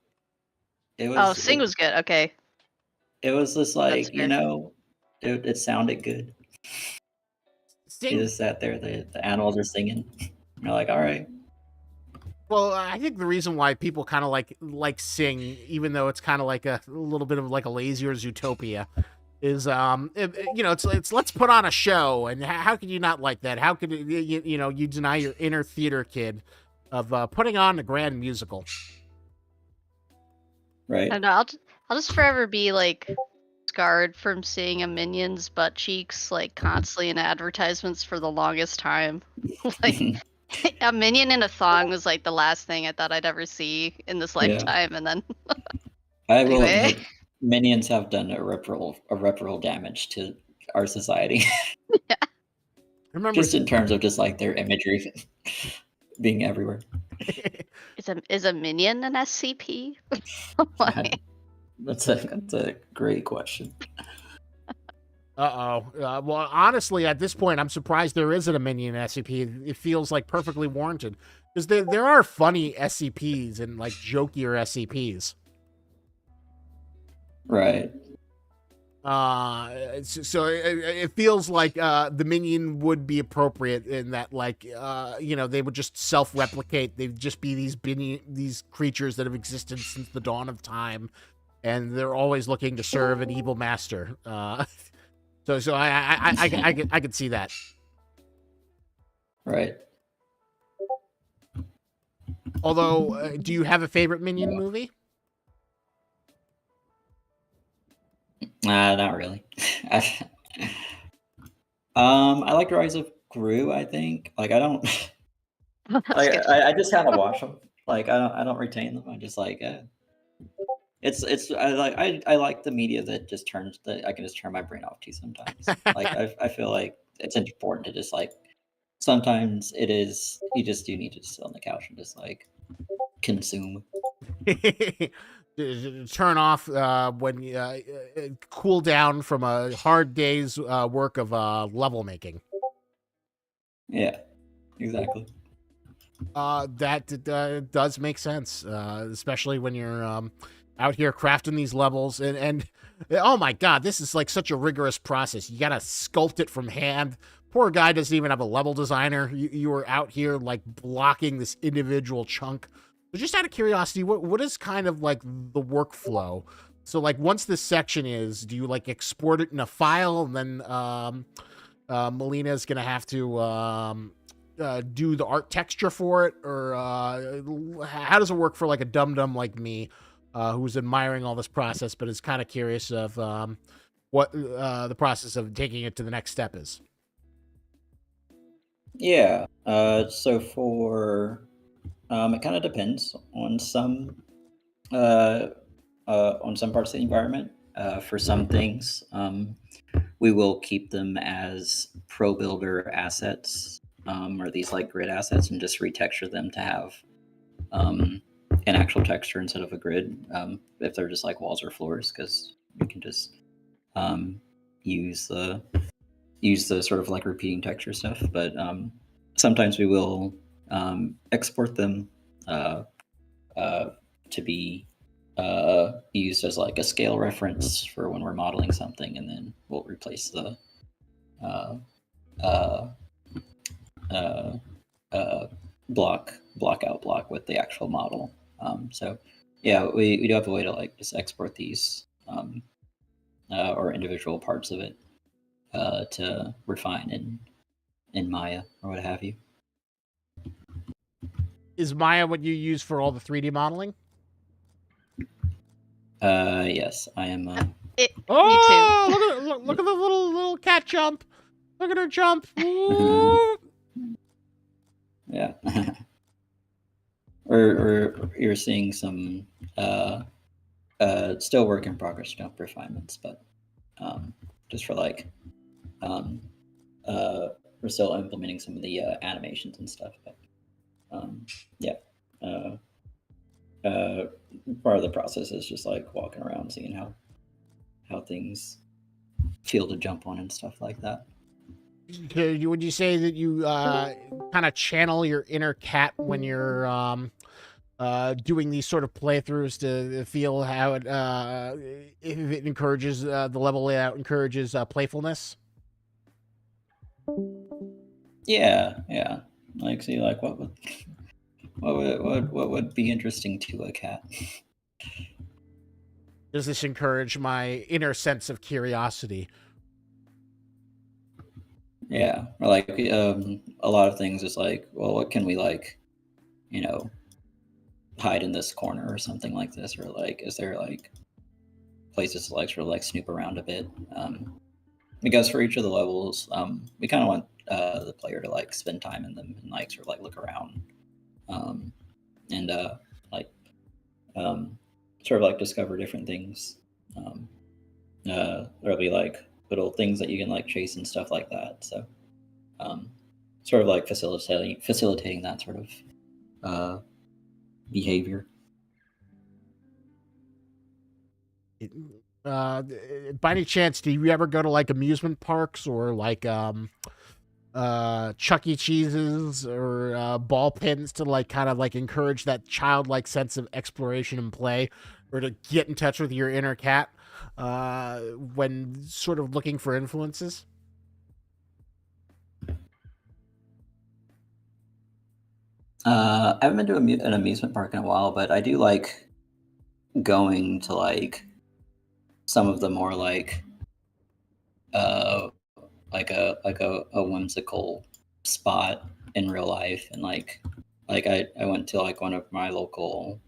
Sing was good. Okay. It was just like, you know, it sounded good. Sing. You just sat there, the animals are singing. You're like, all right. Well, I think the reason why people kind of like Sing, even though it's kind of like a little bit of like a lazier Zootopia, is it's let's put on a show, and how could you not like that? How could you deny your inner theater kid of putting on a grand musical? Right. And I'll just forever be like scarred from seeing a minion's butt cheeks like constantly in advertisements for the longest time. Like a minion in a thong was like the last thing I thought I'd ever see in this Yeah. lifetime, and then I will anyway. admit, minions have done irreparable damage to our society. Remember, Just in terms of just like their imagery being everywhere. Is a minion an SCP? Like, That's a great question. Well, honestly, at this point, I'm surprised there isn't a minion SCP. It feels like perfectly warranted because there are funny SCPs and like jokier SCPs. Right. So it feels like the minion would be appropriate in that, like, they would just self-replicate. They'd just be these creatures that have existed since the dawn of time, and they're always looking to serve an evil master. So I could see that. Right. Although, do you have a favorite minion movie? Not really. I like Rise of Gru. I think. Like, I don't. I just kind of watch them. Like, I don't retain them. I just like. It's I like the media that just turns that I can just turn my brain off to sometimes. Like, I feel like it's important to just like. Sometimes it is. You just do need to just sit on the couch and just like consume. Turn off when cool down from a hard day's work of level making. Yeah, exactly. That does make sense, especially when you're out here crafting these levels and oh my god, this is like such a rigorous process. You gotta sculpt it from hand. Poor guy doesn't even have a level designer. You were out here like blocking this individual chunk. So just out of curiosity, what is kind of like the workflow? So like once this section is, do you like export it in a file and then Melina's gonna have to do the art texture for it, or how does it work for like a dum-dum like me who's admiring all this process but is kind of curious of what the process of taking it to the next step is? Yeah. So for it kind of depends on some parts of the environment. For some things, we will keep them as pro builder assets, or these like grid assets, and just retexture them to have an actual texture instead of a grid. If they're just like walls or floors, because you can just use the sort of like repeating texture stuff. But sometimes we will export them to be used as like a scale reference for when we're modeling something, and then we'll replace the block with the actual model. So yeah, we do have a way to like just export these or individual parts of it to refine in Maya or what have you. Is Maya what you use for all the 3D modeling? Yes, I am. Oh, look at the little cat jump! Look at her jump! Ooh. Yeah. or you're seeing some still work in progress, refinements, but just for like we're still implementing some of the animations and stuff. But yeah. Part of the process is just like walking around, seeing how things feel to jump on and stuff like that. Would you say that you kind of channel your inner cat when you're doing these sort of playthroughs to feel how it if it encourages the level layout encourages playfulness? Yeah. Like, see, like what what would be interesting to a cat? Does this encourage my inner sense of curiosity? Yeah, or like a lot of things is like, well, what can we like, hide in this corner or something like this, or like, is there like places to like sort of like snoop around a bit? Because for each of the levels, we kind of want the player to like spend time in them and like sort of like look around, um, and like sort of like discover different things. There'll be like little things that you can like chase and stuff like that. So, sort of like facilitating that sort of behavior. By any chance, do you ever go to like amusement parks or like Chuck E. Cheese's or ball pins to like kind of like encourage that childlike sense of exploration and play, or to get in touch with your inner cat when sort of looking for influences? I haven't been to an amusement park in a while, but I do like going to like some of the more uh like a whimsical spot in real life, and like I went to like one of my local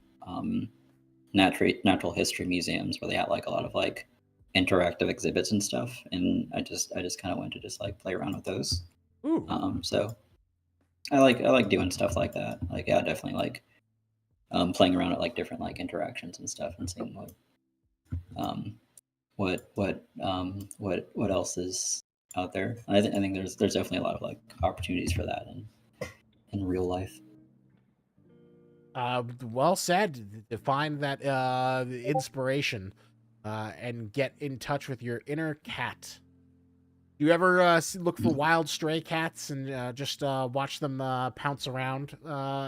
natural history museums where they had like a lot of like interactive exhibits and stuff, and I just kind of went to just like play around with those. Ooh. So I like doing stuff like that. Like, yeah, I definitely like playing around at like different like interactions and stuff, and seeing um what else is out there. I think there's definitely a lot of like opportunities for that in real life. Well said. To find that inspiration and get in touch with your inner cat. Do you ever look for wild stray cats and just watch them pounce around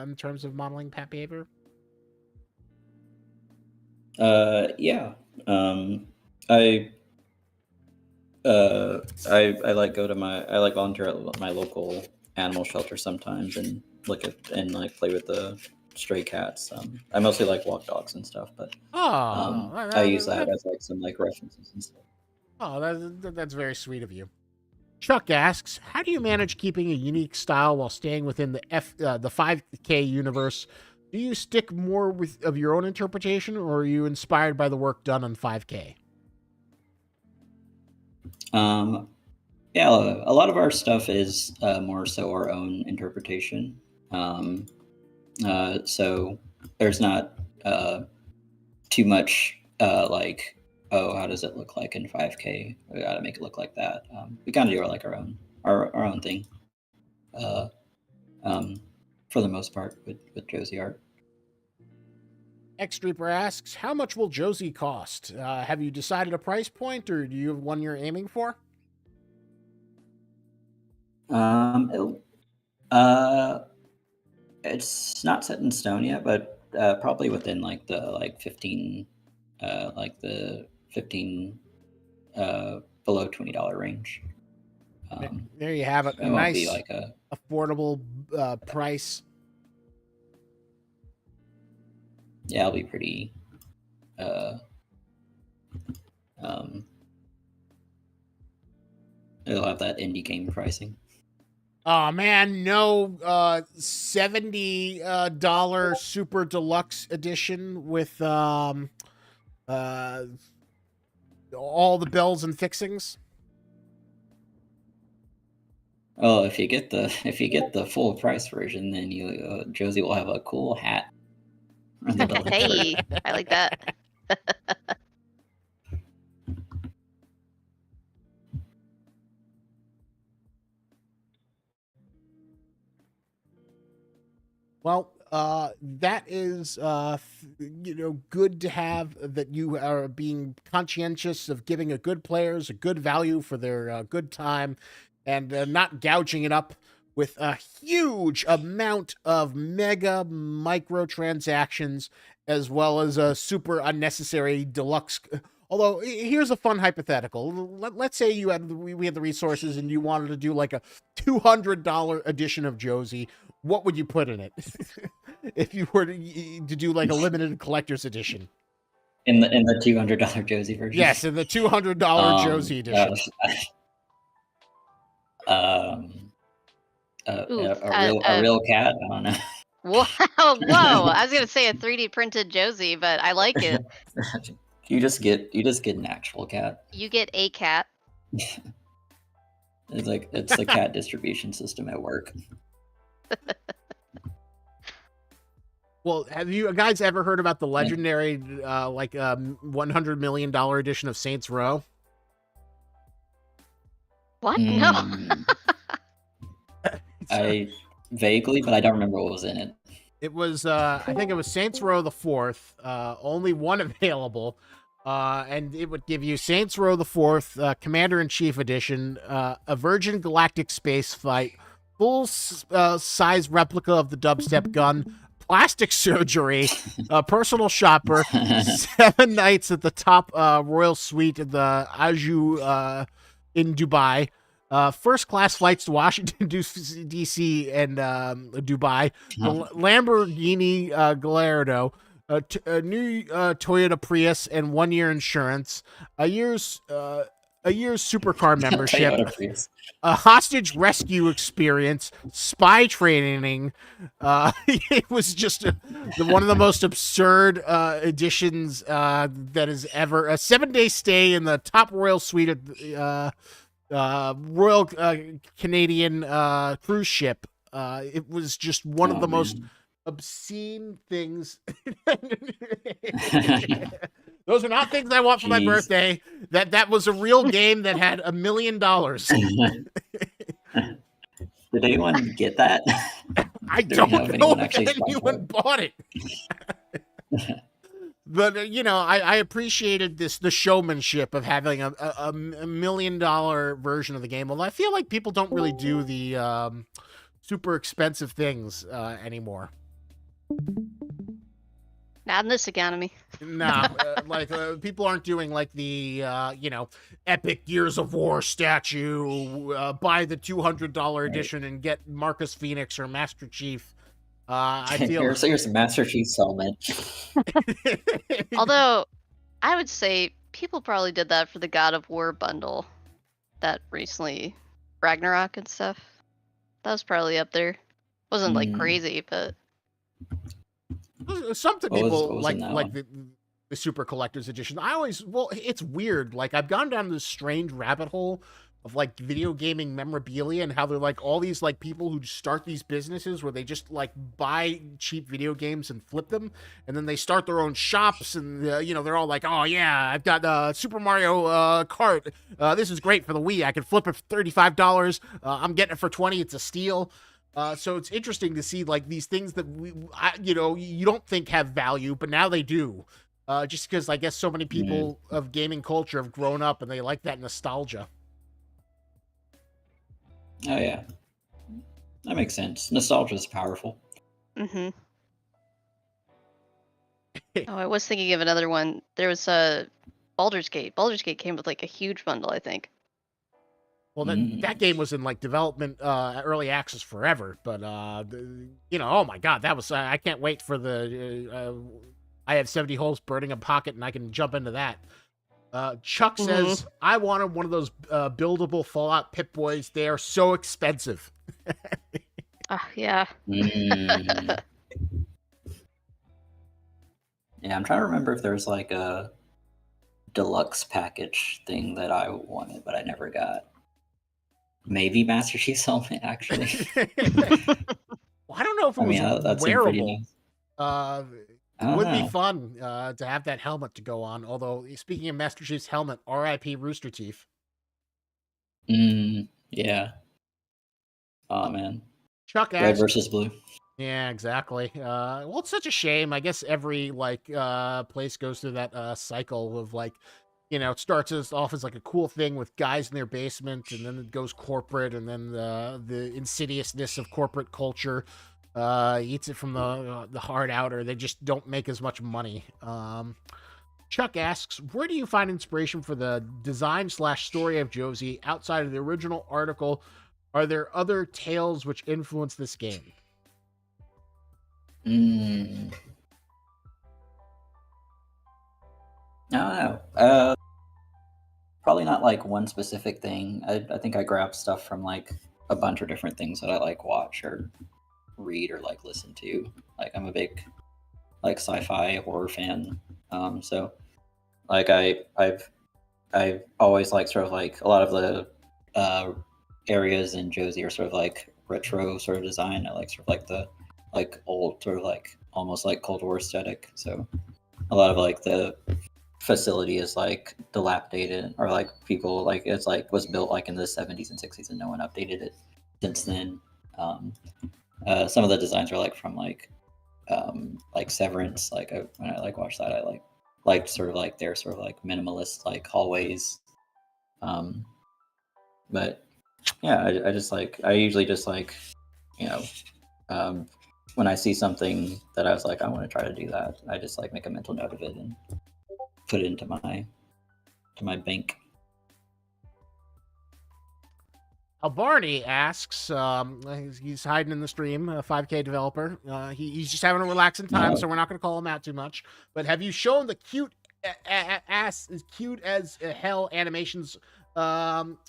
in terms of modeling pet behavior? Yeah. I I like go to I like volunteer at my local animal shelter sometimes and look at and like play with the stray cats. I mostly like walk dogs and stuff, but Oh, I use that as like some like references and stuff. that's very sweet of you. Chuck asks, "How do you manage keeping a unique style while staying within the 5K universe? Do you stick more with of your own interpretation, or are you inspired by the work done on 5K?" Um, yeah, a lot of our stuff is more so our own interpretation. Um, so there's not too much like, oh, how does it look like in 5K? We got to make it look like that. We kind of do our own thing, uh, um, for the most part with Josie art. X Reaper asks, "How much will Josie cost? Have you decided a price point, or do you have one you're aiming for?" It, uh, it's not set in stone yet, but probably within like the like 15, like the 15 below $20 range. There you have it. A It won't be nice, like a affordable price. yeah, it'll be pretty. Uh, um, it'll have that indie game pricing. Oh man, no $70 super deluxe edition with uh all the bells and fixings. Oh, if you get the full price version, then Josie will have a cool hat. On the deluxe version. Hey, I like that. Well, that is, good to have that you are being conscientious of giving a good players a good value for their good time, and not gouging it up with a huge amount of mega microtransactions, as well as a super unnecessary deluxe. Although here's a fun hypothetical. Let's say we had the resources and you wanted to do like a $200 edition of Josie. What would you put in it? if you were to do like a limited collector's edition. In the $200 Josie version. Yes, in the $200 Josie edition. Ooh, A real cat. I don't know. Whoa! I was gonna say a 3D printed Josie, but I like it. You just get an actual cat. You get a cat. It's the cat distribution system at work. Well, have you guys ever heard about the legendary $100 million edition of Saints Row? What? No. I vaguely, but I don't remember what was in it. It was, I think it was Saints Row the 4th, only one available, and it would give you Saints Row the 4th, Commander-in-Chief Edition, a Virgin Galactic space fight, full-size replica of the dubstep gun, plastic surgery, a personal shopper, 7 nights at the top royal suite in the Aju in Dubai, first class flights to Washington D.C. and Dubai, the Lamborghini Gallardo, a new Toyota Prius, and 1 year insurance, a year's supercar membership, a hostage rescue experience, spy training. It was just one of the most absurd editions that is ever. A 7-day stay in the top royal suite of Royal Canadian cruise ship. It was just one of the most obscene things. Those are not things I want for my birthday. That was a real game that had $1 million. Did anyone get that? I don't know if anyone bought it. But I appreciated the showmanship of having a $1 million version of the game. Although I feel like people don't really do the super expensive things anymore. Not in this economy. Nah, people aren't doing like the epic Gears of War statue. Buy the $200 edition and get Marcus Phoenix or Master Chief. I feel here's Master Chief's helmet. Although, I would say people probably did that for the God of War bundle that recently, Ragnarok and stuff. That was probably up there. Wasn't like crazy, but something people like the super collector's edition. It's weird. Like I've gone down this strange rabbit hole of like video gaming memorabilia and how they're like all these like people who start these businesses where they just like buy cheap video games and flip them, and then they start their own shops, and they're all like, oh yeah, I've got Super Mario Kart. This is great for the Wii. I can flip it for $35. I'm getting it for $20. It's a steal. So it's interesting to see like these things that you don't think have value, but now they do. Just because I guess so many people of gaming culture have grown up and they like that nostalgia. Oh yeah, that makes sense. Nostalgia is powerful. Oh, I was thinking of another one. There was a Baldur's Gate. Baldur's Gate came with like a huge bundle, I think. Well, that game was in like development, early access forever. But oh my god, that was I can't wait for the. I have 70 holes burning a pocket, and I can jump into that. Chuck says, I wanted one of those buildable Fallout Pip-Boys. They are so expensive. Yeah. Yeah, I'm trying to remember if there's like a deluxe package thing that I wanted, but I never got. Maybe Master Chief's helmet, actually. Well, I don't know if it was wearable. It would be fun to have that helmet to go on. Although, speaking of Master Chief's helmet, R.I.P. Rooster Teeth. Yeah. Oh, man. Chuck asks, Red versus blue. Yeah, exactly. Well, it's such a shame. I guess every place goes through that cycle of like, it starts off as like a cool thing with guys in their basement, and then it goes corporate, and then the insidiousness of corporate culture eats it from the heart out, or they just don't make as much money. Chuck asks, where do you find inspiration for the design/story of Josie outside of the original article? Are there other tales which influence this game? Mm, I don't know. Probably not like one specific thing. I think I grab stuff from like a bunch of different things that I like watch or read or like listen to. Like I'm a big like sci-fi horror fan. So like I've always like sort of like a lot of the areas in Josie are sort of like retro sort of design. I like sort of like the like old sort of like almost like Cold War aesthetic. So a lot of like the facility is like dilapidated or like people like it's like was built like in the 70s and 60s and no one updated it since then. Um, some of the designs are like from like Severance. Like when I like watch that, I like sort of like their sort of like minimalist like hallways. Um, but yeah, I just like I usually just like you know um, when I see something that I was like I want to try to do that, I just like make a mental note of it and put it into my bank. Barney asks, he's hiding in the stream, a 5K developer. He's just having a relaxing time, No. so we're not going to call him out too much. But have you shown the cute ass, as cute as hell animations, Warren?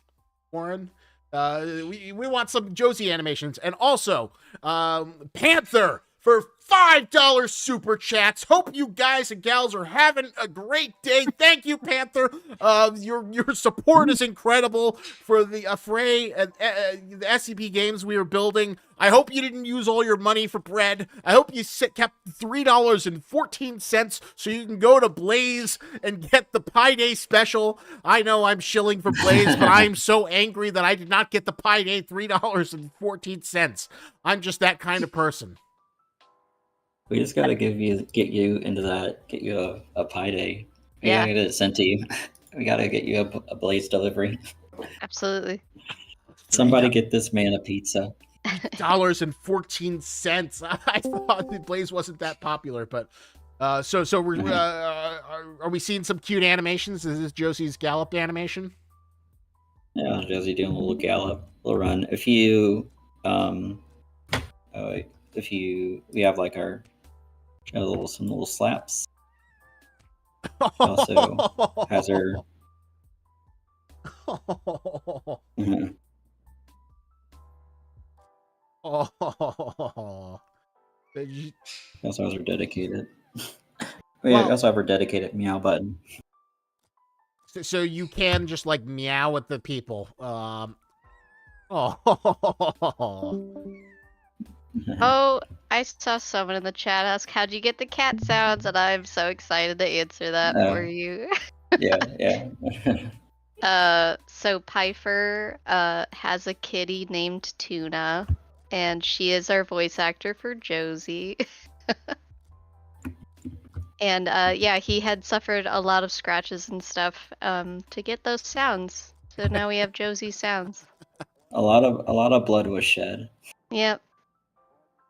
We want some Josie animations. And also, Panther for $5 super chats. Hope you guys and gals are having a great day. Thank you, Panther. Your support is incredible for the Affray and the SCP games we were building. I hope you didn't use all your money for bread. I hope you kept $3.14 so you can go to Blaze and get the Pi Day special. I know I'm shilling for Blaze, but I'm so angry that I did not get the Pi Day $3.14. I'm just that kind of person. We just gotta get you into that, get you a Pi Day. We Yeah. gotta get it sent to you. We gotta get you a Blaze delivery. Absolutely. Somebody get this man a pizza. $3.14. I thought the Blaze wasn't that popular, but so we're are we seeing some cute animations? Is this Josie's galloped animation? Yeah, Josie doing a little gallop, little run. If you we have like our some little slaps. Also has her. Oh. Also has her dedicated. We also have her dedicated meow button. So you can just like meow at the people. Oh. Oh, I saw someone in the chat ask, "How'd you get the cat sounds?" And I'm so excited to answer that for you. Yeah. So Piper has a kitty named Tuna, and she is our voice actor for Josie. And yeah, he had suffered a lot of scratches and stuff to get those sounds. So now we have Josie sounds. A lot of blood was shed. Yep.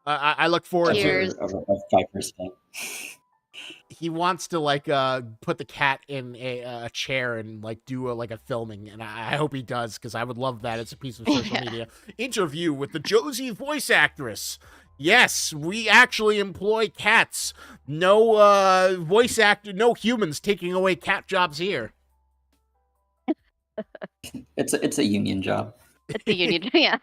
I look forward Cheers. of 5%. He wants to like put the cat in a chair and like do like a filming, and I hope he does, because I would love that as a piece of social media. Interview with the Josie voice actress. Yes, we actually employ cats. No voice actor, no humans taking away cat jobs here. It's a union job. It's a union, yeah.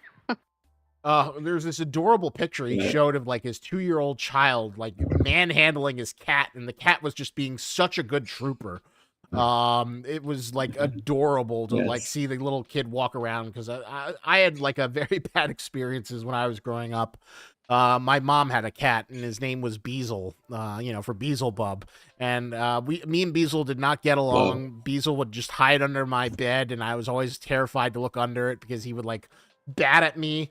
There's this adorable picture he showed of like his 2-year-old child like manhandling his cat, and the cat was just being such a good trooper. It was like adorable to like see the little kid walk around, because I had like a very bad experiences when I was growing up. My mom had a cat, and his name was Beezle, for Beelzebub. And me and Beezle did not get along. Whoa. Beezle would just hide under my bed, and I was always terrified to look under it because he would like bat at me.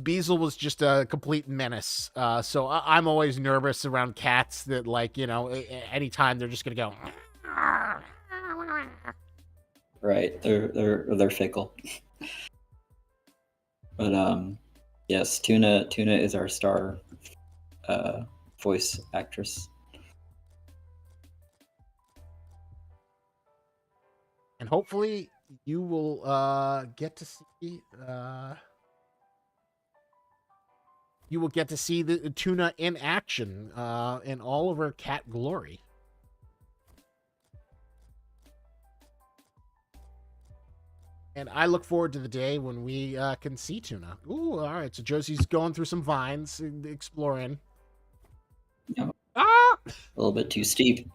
Beezle was just a complete menace. So I'm always nervous around cats that like, anytime they're just gonna go. Right, they're fickle. But yes, Tuna is our star voice actress. And hopefully you will get to see you will get to see the tuna in action in all of her cat glory. And I look forward to the day when we can see tuna. Ooh, all right. So Josie's going through some vines, exploring. Yeah. Ah! A little bit too steep.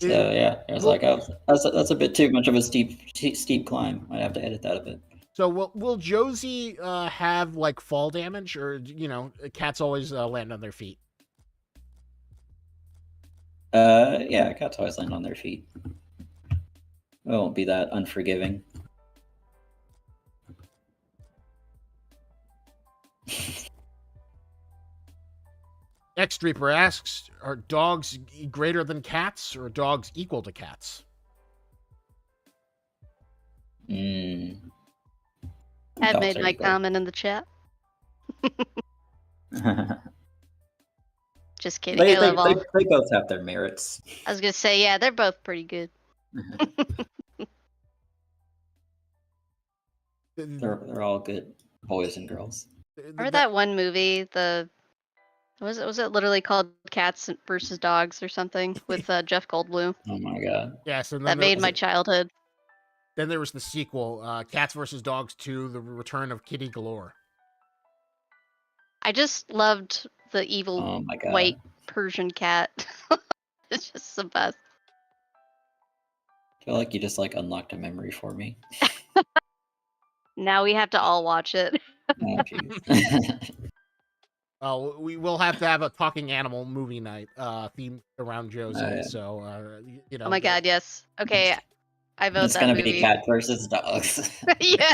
So It- yeah, I was like, oh, that's a bit too much of a steep climb. I'd have to edit that a bit. So will Josie have like fall damage, or cats always land on their feet? Yeah, cats always land on their feet. It won't be that unforgiving. X Reaper asks, are dogs greater than cats, or dogs equal to cats? Mm. I've Dogs made are my equal. comment in the chat. Just kidding. they, I they, love all. they both have their merits. I was gonna say, yeah, they're both pretty good. They're all good boys and girls. Remember that one movie? Was it literally called Cats versus Dogs or something with Jeff Goldblum? Oh my god. Yes, and That made my childhood. then there was the sequel, Cats versus Dogs 2: The Return of Kitty Galore. I just loved the evil Oh my god. white Persian cat. It's just the best. I feel like you just like unlocked a memory for me. Now we have to all watch it. Oh jeez. Oh, we will have to have a talking animal movie night themed around Josie. Yeah. So Oh my god, yes. Okay, I vote It's that gonna movie. be cat versus dogs. Yeah.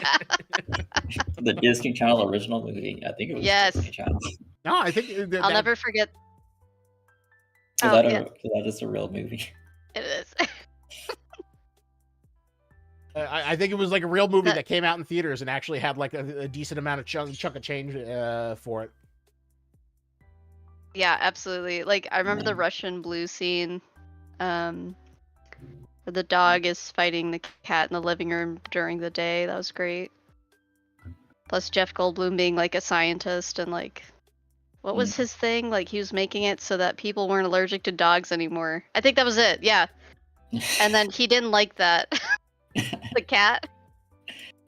The Disney Channel original movie. I think it was Yes. Disney Channel. No, I think I'll never forget. Is Oh, that yeah, is that just a real movie? it is. I think it was like a real movie that came out in theaters and actually had like a decent amount of chunk of change for it. Yeah, absolutely. Like I remember the Yeah. Russian blue scene. Where the dog is fighting the cat in the living room during the day. That was great. Plus Jeff Goldblum being like a scientist and like what was his thing? Like he was making it so that people weren't allergic to dogs anymore. I think that was it. Yeah. And then he didn't like that. The cat.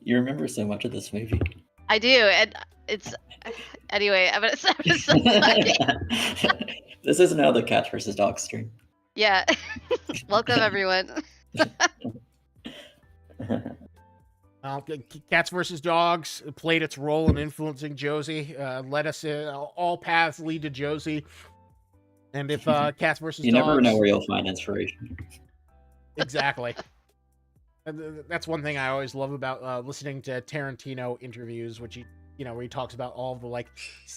You remember so much of this movie. I do, and it's anyway. I'm gonna stop. It's so funny. This is now the Cats versus Dogs stream. Yeah. Welcome everyone. Cats versus Dogs played its role in influencing Josie. Led us all paths lead to Josie. And if Cats versus You Dogs, never know where you'll find inspiration. exactly. That's one thing I always love about listening to Tarantino interviews, which where he talks about all the like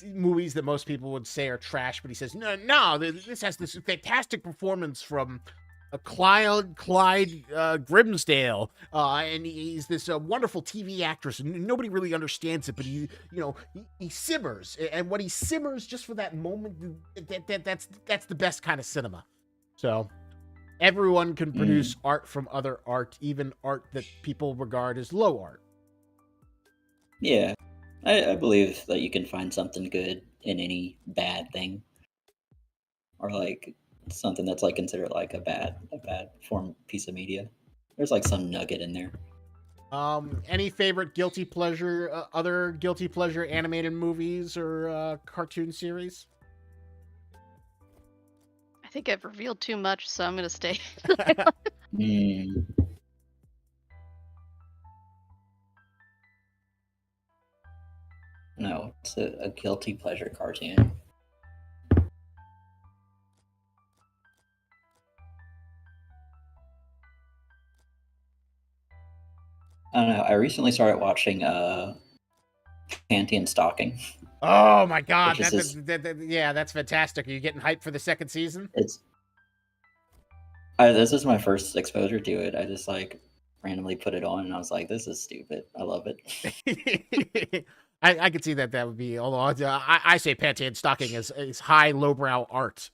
movies that most people would say are trash, but he says no, this has this fantastic performance from Clyde Grimsdale, and he's this wonderful TV actress, and nobody really understands it, but he simmers, and when he simmers just for that moment, that's the best kind of cinema. So everyone can produce art from other art, even art that people regard as low art. Yeah, I believe that you can find something good in any bad thing, or like something that's like considered like a bad form piece of media. There's like some nugget in there. Any favorite guilty pleasure, other guilty pleasure animated movies or cartoon series? I think I've revealed too much, so I'm gonna stay. No, it's a guilty pleasure cartoon. I don't know. I recently started watching Panty and Stocking. Oh my god, Which is yeah, that's fantastic. Are you getting hyped for the second season? This is my first exposure to it. I just like randomly put it on and I was like, this is stupid. I love it. I could see that would be, although I say Panty and Stocking is high lowbrow art.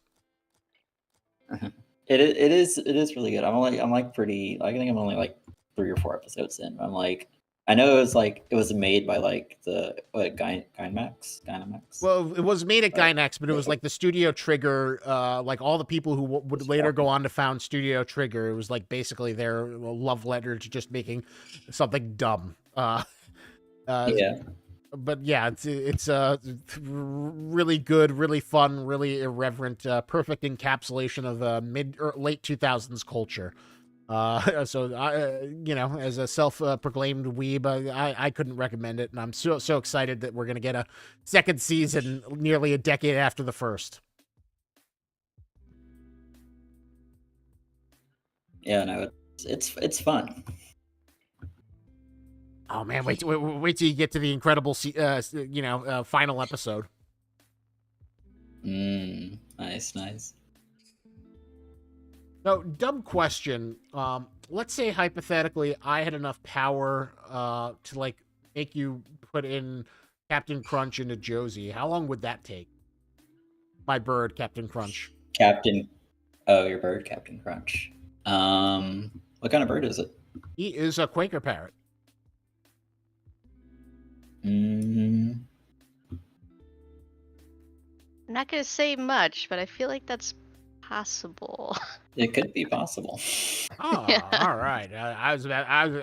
It is really good. I'm like pretty. I think I'm only like 3 or 4 episodes in. I'm like I know it was made by like the Dynamax. Well, it was made at Right. Gynex, but it was like the Studio Trigger, like all the people who would later go on to found Studio Trigger. It was like basically their love letter to just making something dumb. Yeah. But yeah, it's really good, really fun, really irreverent, perfect encapsulation of mid or late 2000s culture. So I, as a self-proclaimed weeb, I couldn't recommend it, and I'm so excited that we're gonna get a second season nearly a decade after the first. Yeah, no, it's fun. Oh man, wait till you get to the incredible, final episode. Nice. So, dumb question. Let's say hypothetically, I had enough power to like make you put in Captain Crunch into Josie. How long would that take? My bird, Captain Crunch. Your bird, Captain Crunch. What kind of bird is it? He is a Quaker parrot. I'm not gonna say much, but I feel like that's possible. It could be possible. Oh, Yeah. all right. I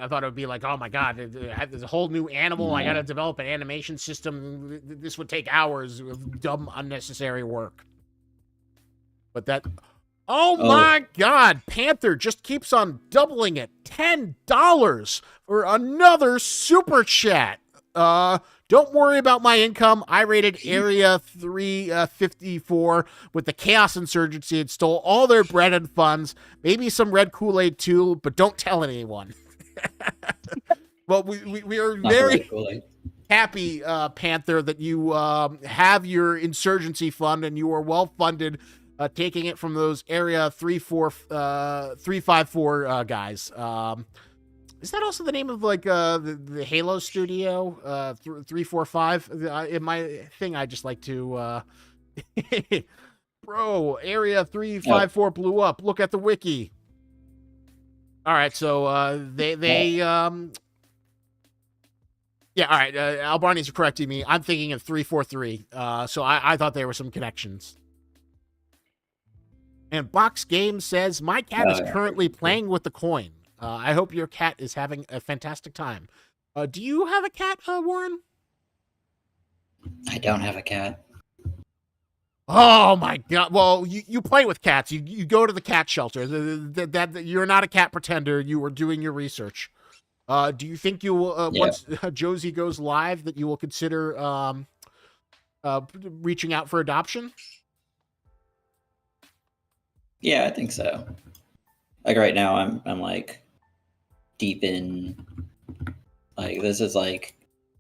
thought it would be like, oh my god, there's a whole new animal. I got to develop an animation system. This would take hours of dumb, unnecessary work. But that, oh my god, Panther just keeps on doubling it. $10 for another super chat. Don't worry about my income. I raided Area 354 with the Chaos Insurgency and stole all their bread and funds. Maybe some red Kool-Aid too, but don't tell anyone. Well, we are very happy, Panther, that you have your insurgency fund and you are well funded, taking it from those Area 354 guys. Is that also the name of like the Halo studio 345? In my thing, I just like to bro, Area 354 blew up. Look at the wiki. All right, so they yeah, all right. Albarni's correcting me. I'm thinking of 343. So I thought there were some connections. And Box Game says my cat is currently playing with the coin. I hope your cat is having a fantastic time. Do you have a cat, Warren? I don't have a cat. Oh my god! Well, you play with cats. You go to the cat shelter. That you're not a cat pretender. You are doing your research. Do you think you will once Josie goes live that you will consider reaching out for adoption? Yeah, I think so. Like right now, I'm like deep in like this is like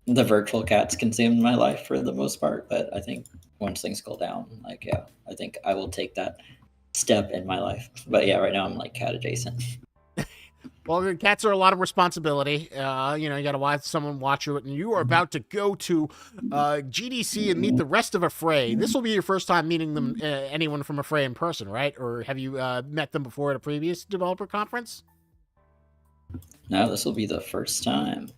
the virtual cats consumed my life for the most part, but I think once things cool down, like yeah, I think I will take that step in my life. But yeah, right now I'm like cat adjacent. Well, cats are a lot of responsibility. You got to watch someone watch you, and you are about to go to GDC and meet the rest of Affray. This will be your first time meeting them, anyone from Affray in person, right? Or have you met them before at a previous developer conference? No, this will be the first time.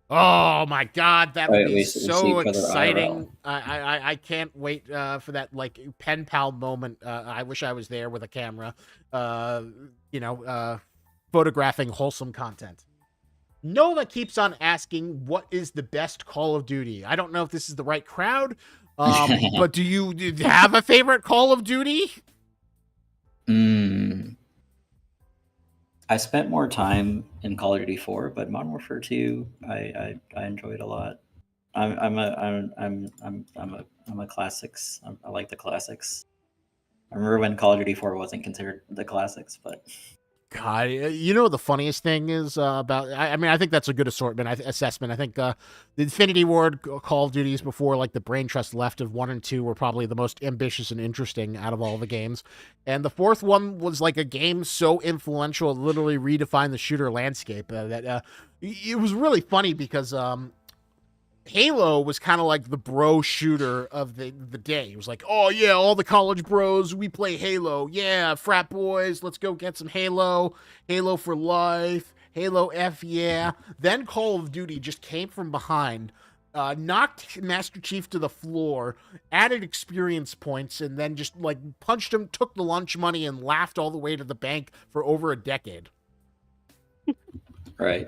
Oh my god, that would be so see exciting. I can't wait for that like pen pal moment. I wish I was there with a camera. Photographing wholesome content. Nova keeps on asking, what is the best Call of Duty? I don't know if this is the right crowd, but do you have a favorite Call of Duty? I spent more time in Call of Duty 4, but Modern Warfare 2, I enjoyed a lot. I'm a classics. I like the classics. I remember when Call of Duty 4 wasn't considered the classics, but God, the funniest thing is about. I think that's a good assessment. I think the Infinity Ward Call of Duties before like the Brain Trust left of 1 and 2 were probably the most ambitious and interesting out of all the games. And the fourth one was like a game so influential, it literally redefined the shooter landscape. That it was really funny because Halo was kind of like the bro shooter of the day. It was like, oh yeah, all the college bros, we play Halo. Yeah, frat boys, let's go get some Halo. Halo for life. Halo F, yeah. Then Call of Duty just came from behind, knocked Master Chief to the floor, added experience points, and then just like punched him, took the lunch money, and laughed all the way to the bank for over a decade. Right.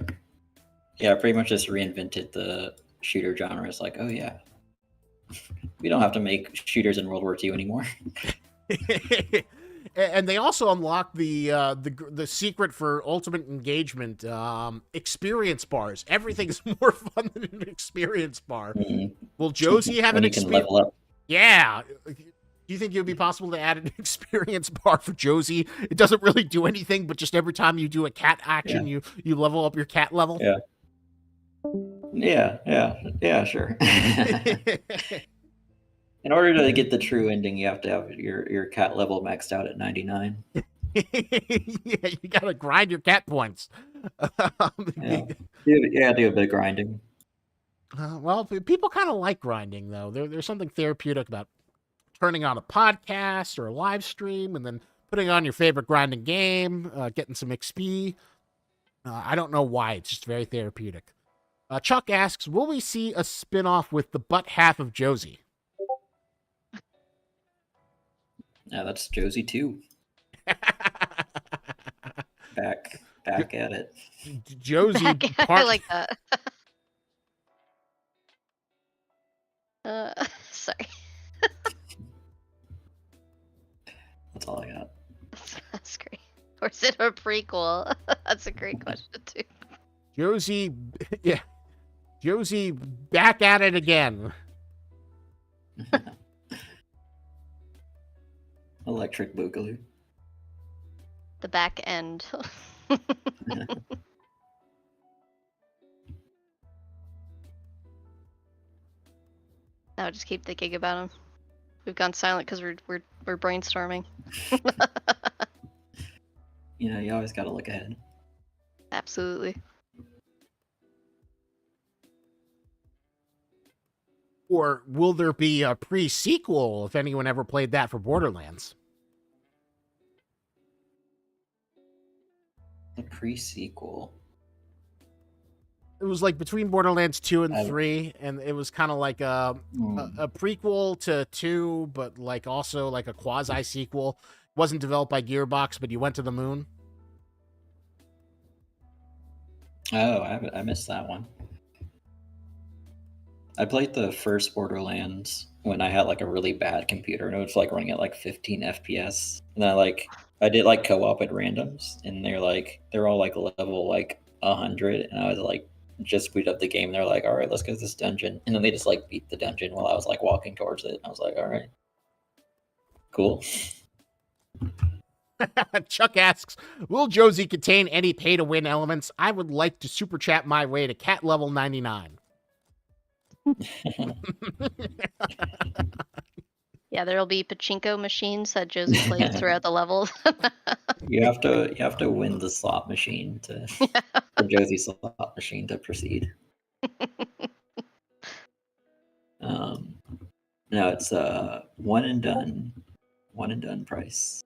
Yeah, pretty much just reinvented the shooter genre. It's like, oh yeah, we don't have to make shooters in World War II anymore. And they also unlocked the secret for ultimate engagement, experience bars. Everything's more fun than an experience bar. Mhm. Will Josie have When an you can experience? level up. Yeah. Do you think it would be possible to add an experience bar for Josie? It doesn't really do anything, but just every time you do a cat action, you level up your cat level. Yeah, sure. In order to get the true ending, you have to have your cat level maxed out at 99. Yeah, you gotta grind your cat points. Yeah, do a bit of grinding. Well, people kind of like grinding, though. There's something therapeutic about turning on a podcast or a live stream and then putting on your favorite grinding game, getting some XP. I don't know why. It's just very therapeutic. Chuck asks, will we see a spin-off with the butt half of Josie? Yeah, that's Josie 2. Back at it. Josie. I like that. Sorry. That's all I got. That's great. Or is it a prequel? That's a great question too. Josie, yeah. Josie back at it again. Electric Boogaloo. The back end. Now just keep thinking about him. We've gone silent because we're brainstorming. You know, you always got to look ahead. Absolutely. Or will there be a pre-sequel if anyone ever played that for Borderlands? A pre-sequel. It was like between Borderlands 2 and I- 3, and it was kind of like a prequel to 2, but like also like a quasi-sequel. Wasn't developed by Gearbox, but you went to the moon. Oh, I missed that one. I played the first Borderlands when I had like a really bad computer, and it was like running at like 15 FPS. And I did like co-op at randoms, and they're all like level like 100, and I was like just boot up the game. And they're like, all right, let's go to this dungeon, and then they just like beat the dungeon while I was like walking towards it. I was like, all right, cool. Chuck asks, will Josie contain any pay-to-win elements? I would like to super chat my way to cat level 99. Yeah, there'll be pachinko machines that Josie plays throughout the levels. You have to win the slot machine for Josie's slot machine to proceed. No, it's one and done price.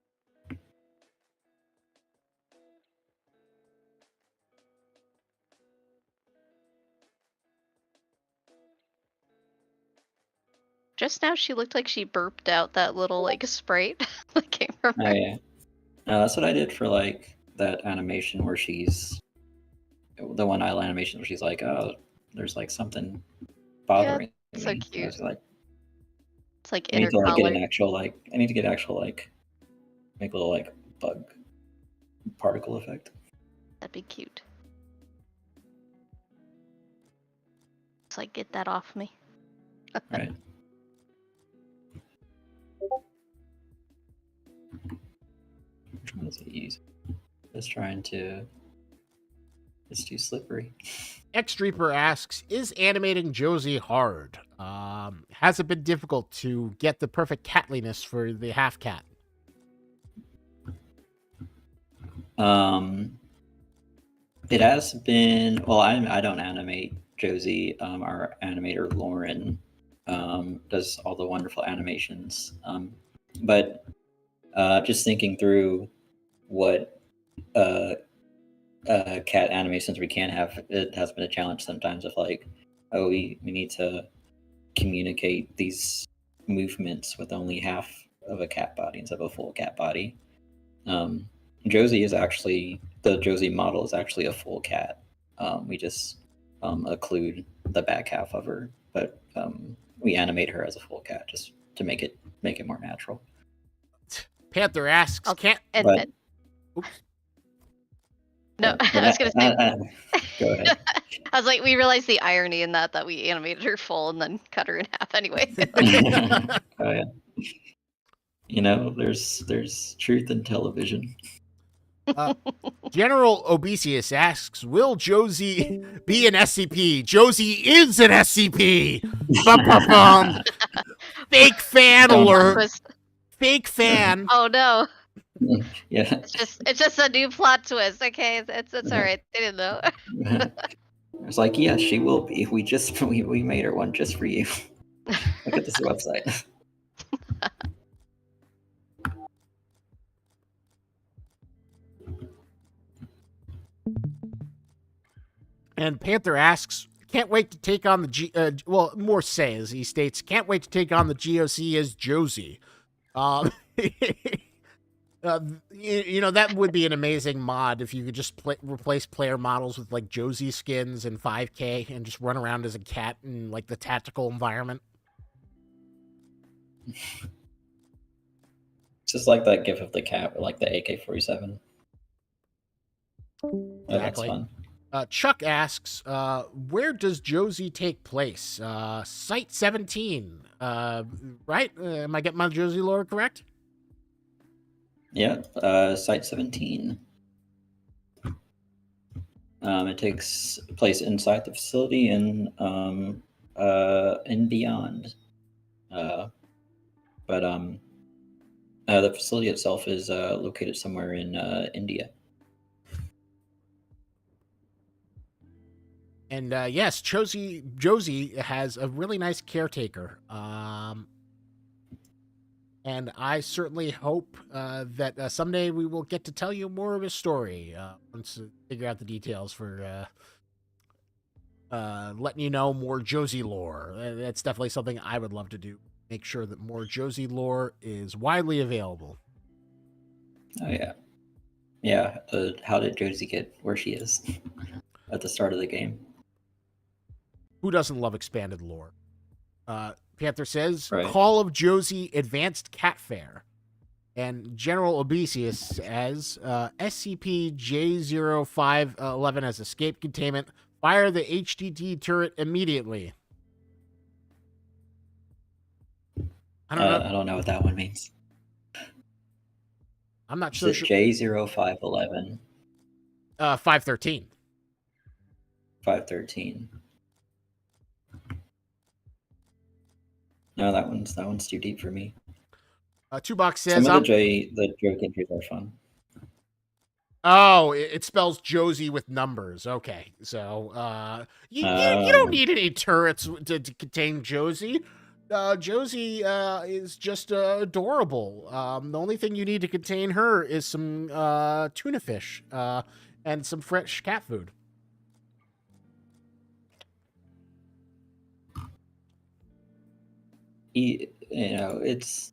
Just now, she looked like she burped out that little like Sprite that came from her. Oh yeah, no, that's what I did for like that animation where she's the one eye animation where she's like, oh, there's like something bothering so me. cute. I was like, It's like I need inner to like get color. an actual make a little like bug particle effect. That'd be cute. It's like, get that off me. Right. Which one does it use? It's too slippery. X Reaper asks, is animating Josie hard? Has it been difficult to get the perfect catliness for the half cat? It has been. Well, I don't animate Josie. Our animator Lauren does all the wonderful animations. But just thinking through what cat anime, since we can have it, has been a challenge sometimes of like, oh, we need to communicate these movements with only half of a cat body instead of a full cat body. Josie is actually, the Josie model is actually a full cat. We just occlude the back half of her, but we animate her as a full cat just to make it more natural. Panther asks, Oh, can't. But Oops. No, but I was gonna say. go ahead. I was like, we realized the irony in that we animated her full and then cut her in half anyway. Oh yeah. You know, there's truth in television. General Obesius asks, will Josie be an SCP? Josie is an SCP! Bum, bum, bum. Fake fan Don't- alert! Twist. Fake fan! Oh no. Yeah. It's just a new plot twist. Okay, it's all right. They didn't know. It's like, yeah, she will be. We made her one just for you. Look at this website. And Panther asks, can't wait to take on the well, more says, he states, can't wait to take on the GOC as Josie. You know, that would be an amazing mod if you could just replace player models with like Josie skins in 5K and just run around as a cat in like the tactical environment. Just like that gif of the cat with like the AK-47. Oh, that's Exactly. fun. Chuck asks, where does Josie take place? Site 17, right? Am I getting my Josie lore correct? Yeah, Site 17. It takes place inside the facility and beyond. But the facility itself is located somewhere in India. And yes, Josie has a really nice caretaker. And I certainly hope that someday we will get to tell you more of his story once we figure out the details for letting you know more Josie lore. That's definitely something I would love to do. Make sure that more Josie lore is widely available. Oh yeah, yeah. How did Josie get where she is at the start of the game? Who doesn't love expanded lore? Panther says, Right. Call of Josie Advanced Cat Fair. And General Obesius says, SCP J0511 has escape containment. Fire the HDT turret immediately. I don't know. I don't know what that one means. I'm not Is so it sure. J0511? 513. 513. No, that one's too deep for me. Two-Box says, Some of the joke entries are fun. Oh, it spells Josie with numbers. Okay, so you don't need any turrets to contain Josie. Josie is just adorable. The only thing you need to contain her is some tuna fish and some fresh cat food. You know, it's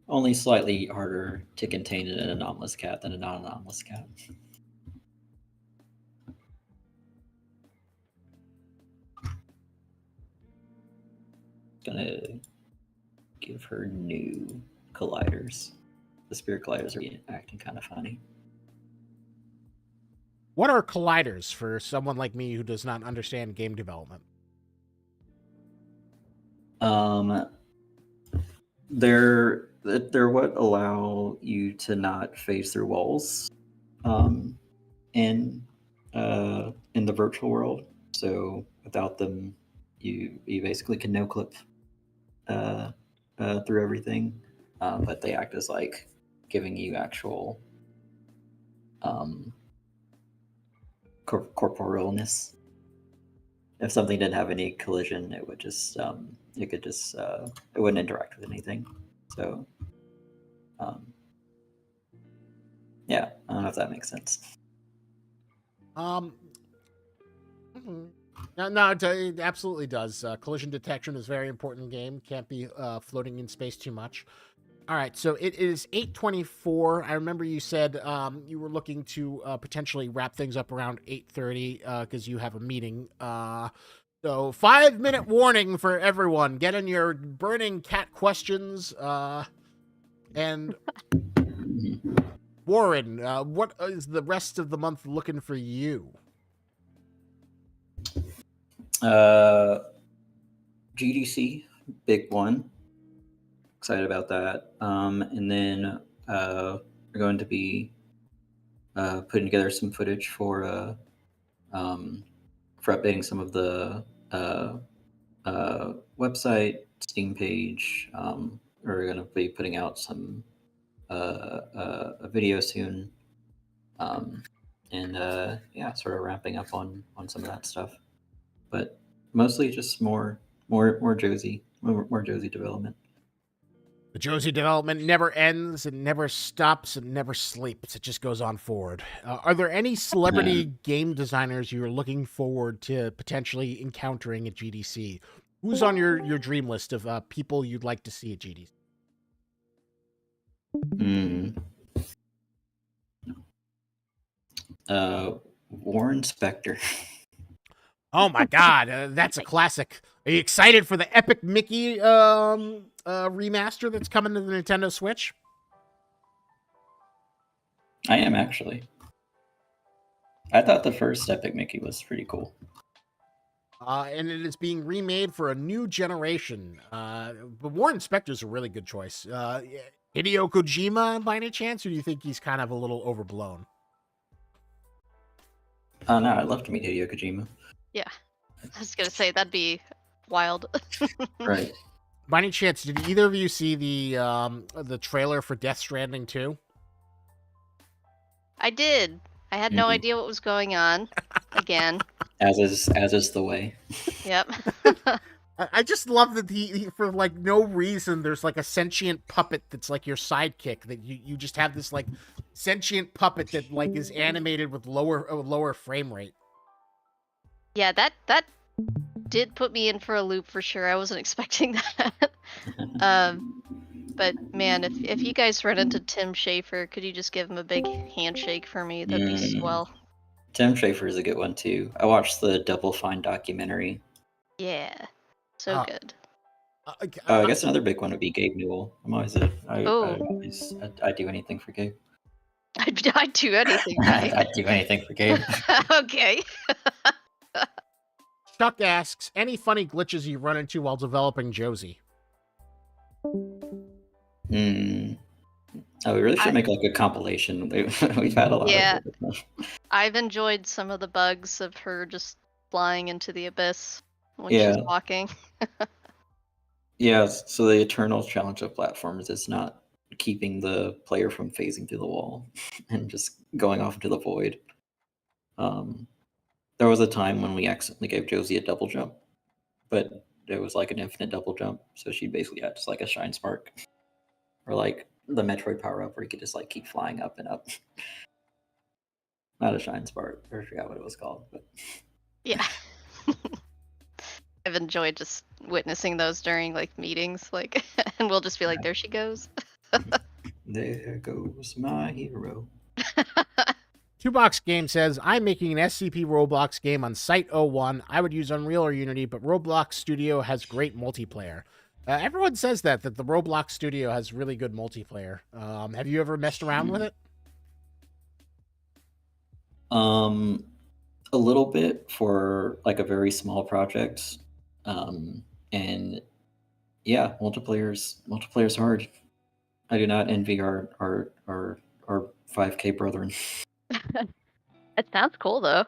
only slightly harder to contain an anomalous cat than a non-anomalous cat. Gonna give her new colliders. The spirit colliders are acting kind of funny. What are colliders for someone like me who does not understand game development? They're what allow you to not phase through walls, in the virtual world. So without them, you basically can no clip through everything, but they act as like giving you actual corporealness. If something didn't have any collision, it would just it wouldn't interact with anything. So yeah, I don't know if that makes sense. Um, no, it absolutely does. Collision detection is a very important game. Can't be floating in space too much. All right, so it is 8:24. I remember you said you were looking to potentially wrap things up around 8:30 because you have a meeting. So 5-minute warning for everyone. Get in your burning cat questions. And Warren, what is the rest of the month looking for you? GDC, big one. Excited about that. And then we're going to be putting together some footage for updating some of the website, Steam page. We're going to be putting out some a video soon, and yeah, sort of wrapping up on some of that stuff. But mostly just more Josie, more Josie development. The Josie development never ends, it never stops, it never sleeps. It just goes on forward. Are there any celebrity game designers you're looking forward to potentially encountering at GDC? Who's on your dream list of people you'd like to see at GDC? Warren Spector. Oh my god, that's a classic. Are you excited for the Epic Mickey remaster that's coming to the Nintendo Switch? I am, actually. I thought the first Epic Mickey was pretty cool. And it is being remade for a new generation. But Warren Spector's a really good choice. Hideo Kojima, by any chance, or do you think he's kind of a little overblown? No, I'd love to meet Hideo Kojima. Yeah, I was gonna say that'd be wild. Right. By any chance, did either of you see the trailer for Death Stranding 2? I did. I had no idea what was going on. Again. As is the way. Yep. I just love that he for like no reason there's like a sentient puppet that's like your sidekick, that you just have this like sentient puppet that like is animated with lower frame rate. Yeah, that did put me in for a loop for sure. I wasn't expecting that. But man, if you guys run into Tim Schafer, could you just give him a big handshake for me? That'd be swell. Tim Schafer is a good one too. I watched the Double Fine documentary. Yeah, so good. I guess another big one would be Gabe Newell. I'm always I'd do anything for Gabe. I'd do anything. Right? I'd do anything for Gabe. Okay. Chuck asks, any funny glitches you run into while developing Josie? Oh, we really should make like a compilation. We've had a lot. Yeah, of I've enjoyed some of the bugs of her just flying into the abyss when she's walking. Yeah, so the eternal challenge of platforms is not keeping the player from phasing through the wall and just going off into the void. There was a time when we accidentally gave Josie a double jump, but it was like an infinite double jump, so she basically had just like a shine spark. Or like the Metroid power-up where you could just like keep flying up and up. Not a shine spark. I forgot what it was called. But yeah. I've enjoyed just witnessing those during like meetings, like, and we'll just be like, there she goes. There goes my hero. Two Box Game says, I'm making an SCP Roblox game on Site-01. I would use Unreal or Unity, but Roblox Studio has great multiplayer. Everyone says that the Roblox Studio has really good multiplayer. Have you ever messed around with it? A little bit for like a very small project. And yeah, multiplayer's hard. I do not envy our 5K brethren. It sounds cool though.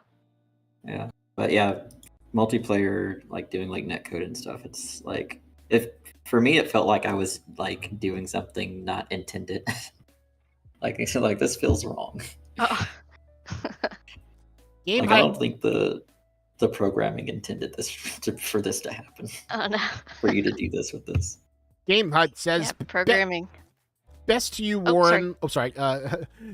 Yeah, but yeah, multiplayer, like doing like netcode and stuff. It's like, if for me, it felt like I was like doing something not intended. like this feels wrong. Oh. I don't think the programming intended this for this to happen. Oh no. For you to do this with this. Game Hut says, programming. Best to you, Oh, Warren. Sorry.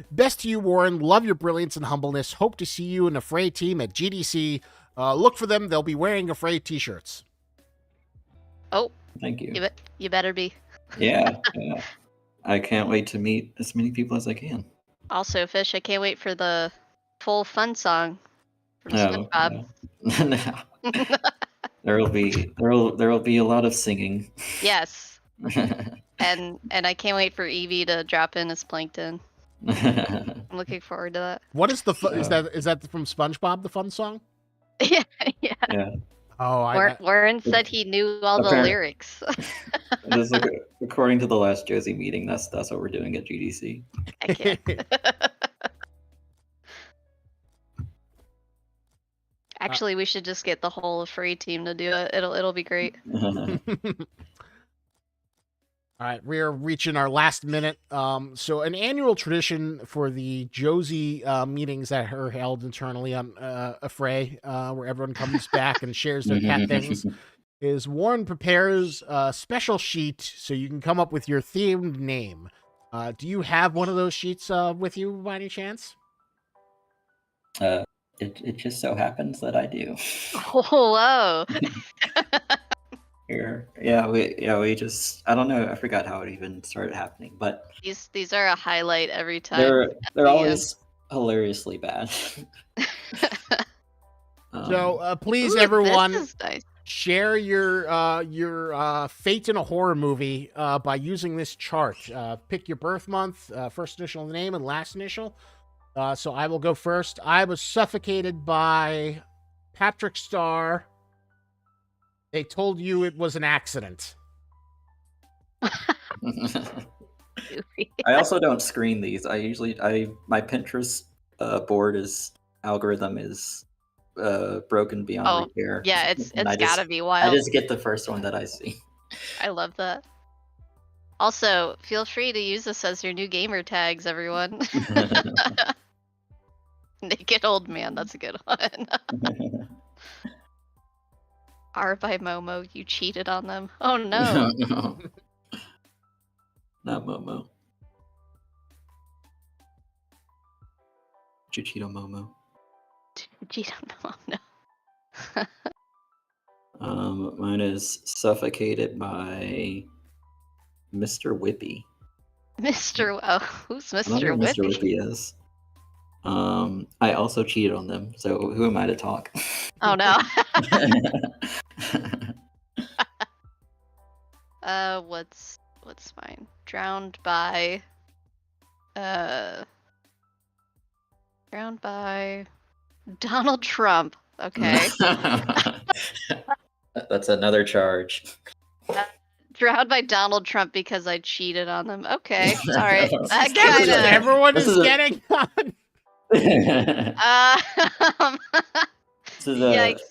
Best to you, Warren. Love your brilliance and humbleness. Hope to see you in a Fray team at GDC. Look for them. They'll be wearing a Fray t-shirts. Oh, Thank you. you better be. Yeah. I can't wait to meet as many people as I can. Also, Fish, I can't wait for the full fun song from SpongeBob. Yeah. there will be a lot of singing. Yes, and I can't wait for Eevee to drop in as Plankton. I'm looking forward to that. What is the is that from SpongeBob, the fun song? Yeah. Yeah. Oh, Warren said he knew all the lyrics. Just like, according to the last Josie meeting, that's what we're doing at GDC. Heck yeah. Actually, we should just get the whole Free team to do it. It'll be great. All right, we're reaching our last minute. So an annual tradition for the Josie meetings that are held internally on a Fray, where everyone comes back and shares their cat things, is Warren prepares a special sheet so you can come up with your themed name. Do you have one of those sheets with you by any chance? It just so happens that I do. Whoa. Here. We just, I don't know, I forgot how it even started happening, but These are a highlight every time. they're always hilariously bad. So please, Ooh, everyone, this is nice. share your fate in a horror movie by using this chart. Pick your birth month, first initial of the name, and last initial. So I will go first. I was suffocated by Patrick Starr. They told you it was an accident. I also don't screen these. My Pinterest board algorithm is broken beyond repair. Yeah, it's gotta be wild. I just get the first one that I see. I love that. Also, feel free to use this as your new gamer tags, everyone. Naked old man, that's a good one. R by Momo, you cheated on them. Oh no. No. Not Momo. Did you cheat on Momo? Cheat on Momo, no. Mine is suffocated by Mr. Whippy. Who's I don't know Mr. who Mr. Whippy? Whippy is. I also cheated on them, so who am I to talk? Oh no. What's mine? Drowned by Donald Trump. Okay. That's another charge. Drowned by Donald Trump because I cheated on them. Okay. All right. That That's kind what of. everyone is getting on. This is a. Yikes.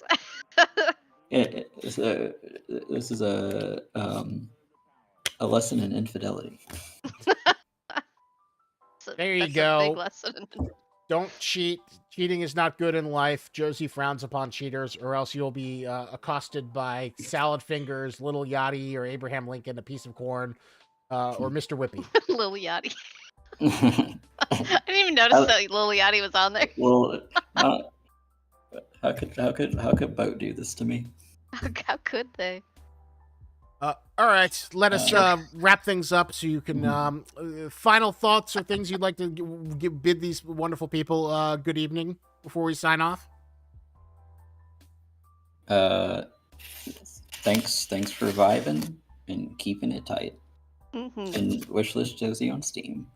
This is a lesson in infidelity. There you That's go. A big lesson. Don't cheat. Cheating is not good in life. Josie frowns upon cheaters, or else you'll be accosted by Salad Fingers, Little Yachty, or Abraham Lincoln, a piece of corn, or Mr. Whippy. Lil Yachty. I didn't even notice that Lil Yachty was on there. Well, how could Boat do this to me? How could they? All right, let us wrap things up so you can final thoughts or things you'd like to bid these wonderful people good evening before we sign off. Thanks for vibing and keeping it tight. Mm-hmm. And wishlist Josie on Steam.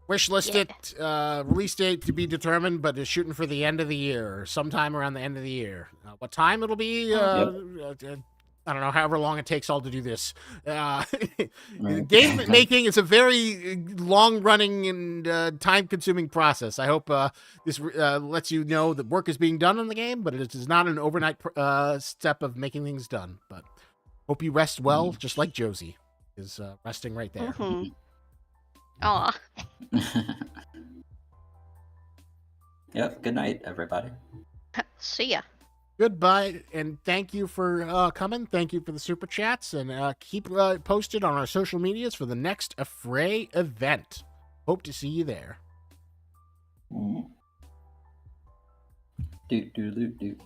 Wishlist it. Release date to be determined, but is shooting for the end of the year, sometime around the end of the year. What time it'll be? I don't know, however long it takes all to do this. Game making is a very long-running and time-consuming process. I hope this lets you know that work is being done on the game, but it is not an overnight step of making things done. But hope you rest well, just like Josie is resting right there. Mm-hmm. Aw. Yep, good night, everybody. See ya. Goodbye, and thank you for coming. Thank you for the super chats, and keep posted on our social medias for the next Affray event. Hope to see you there. Do do do do.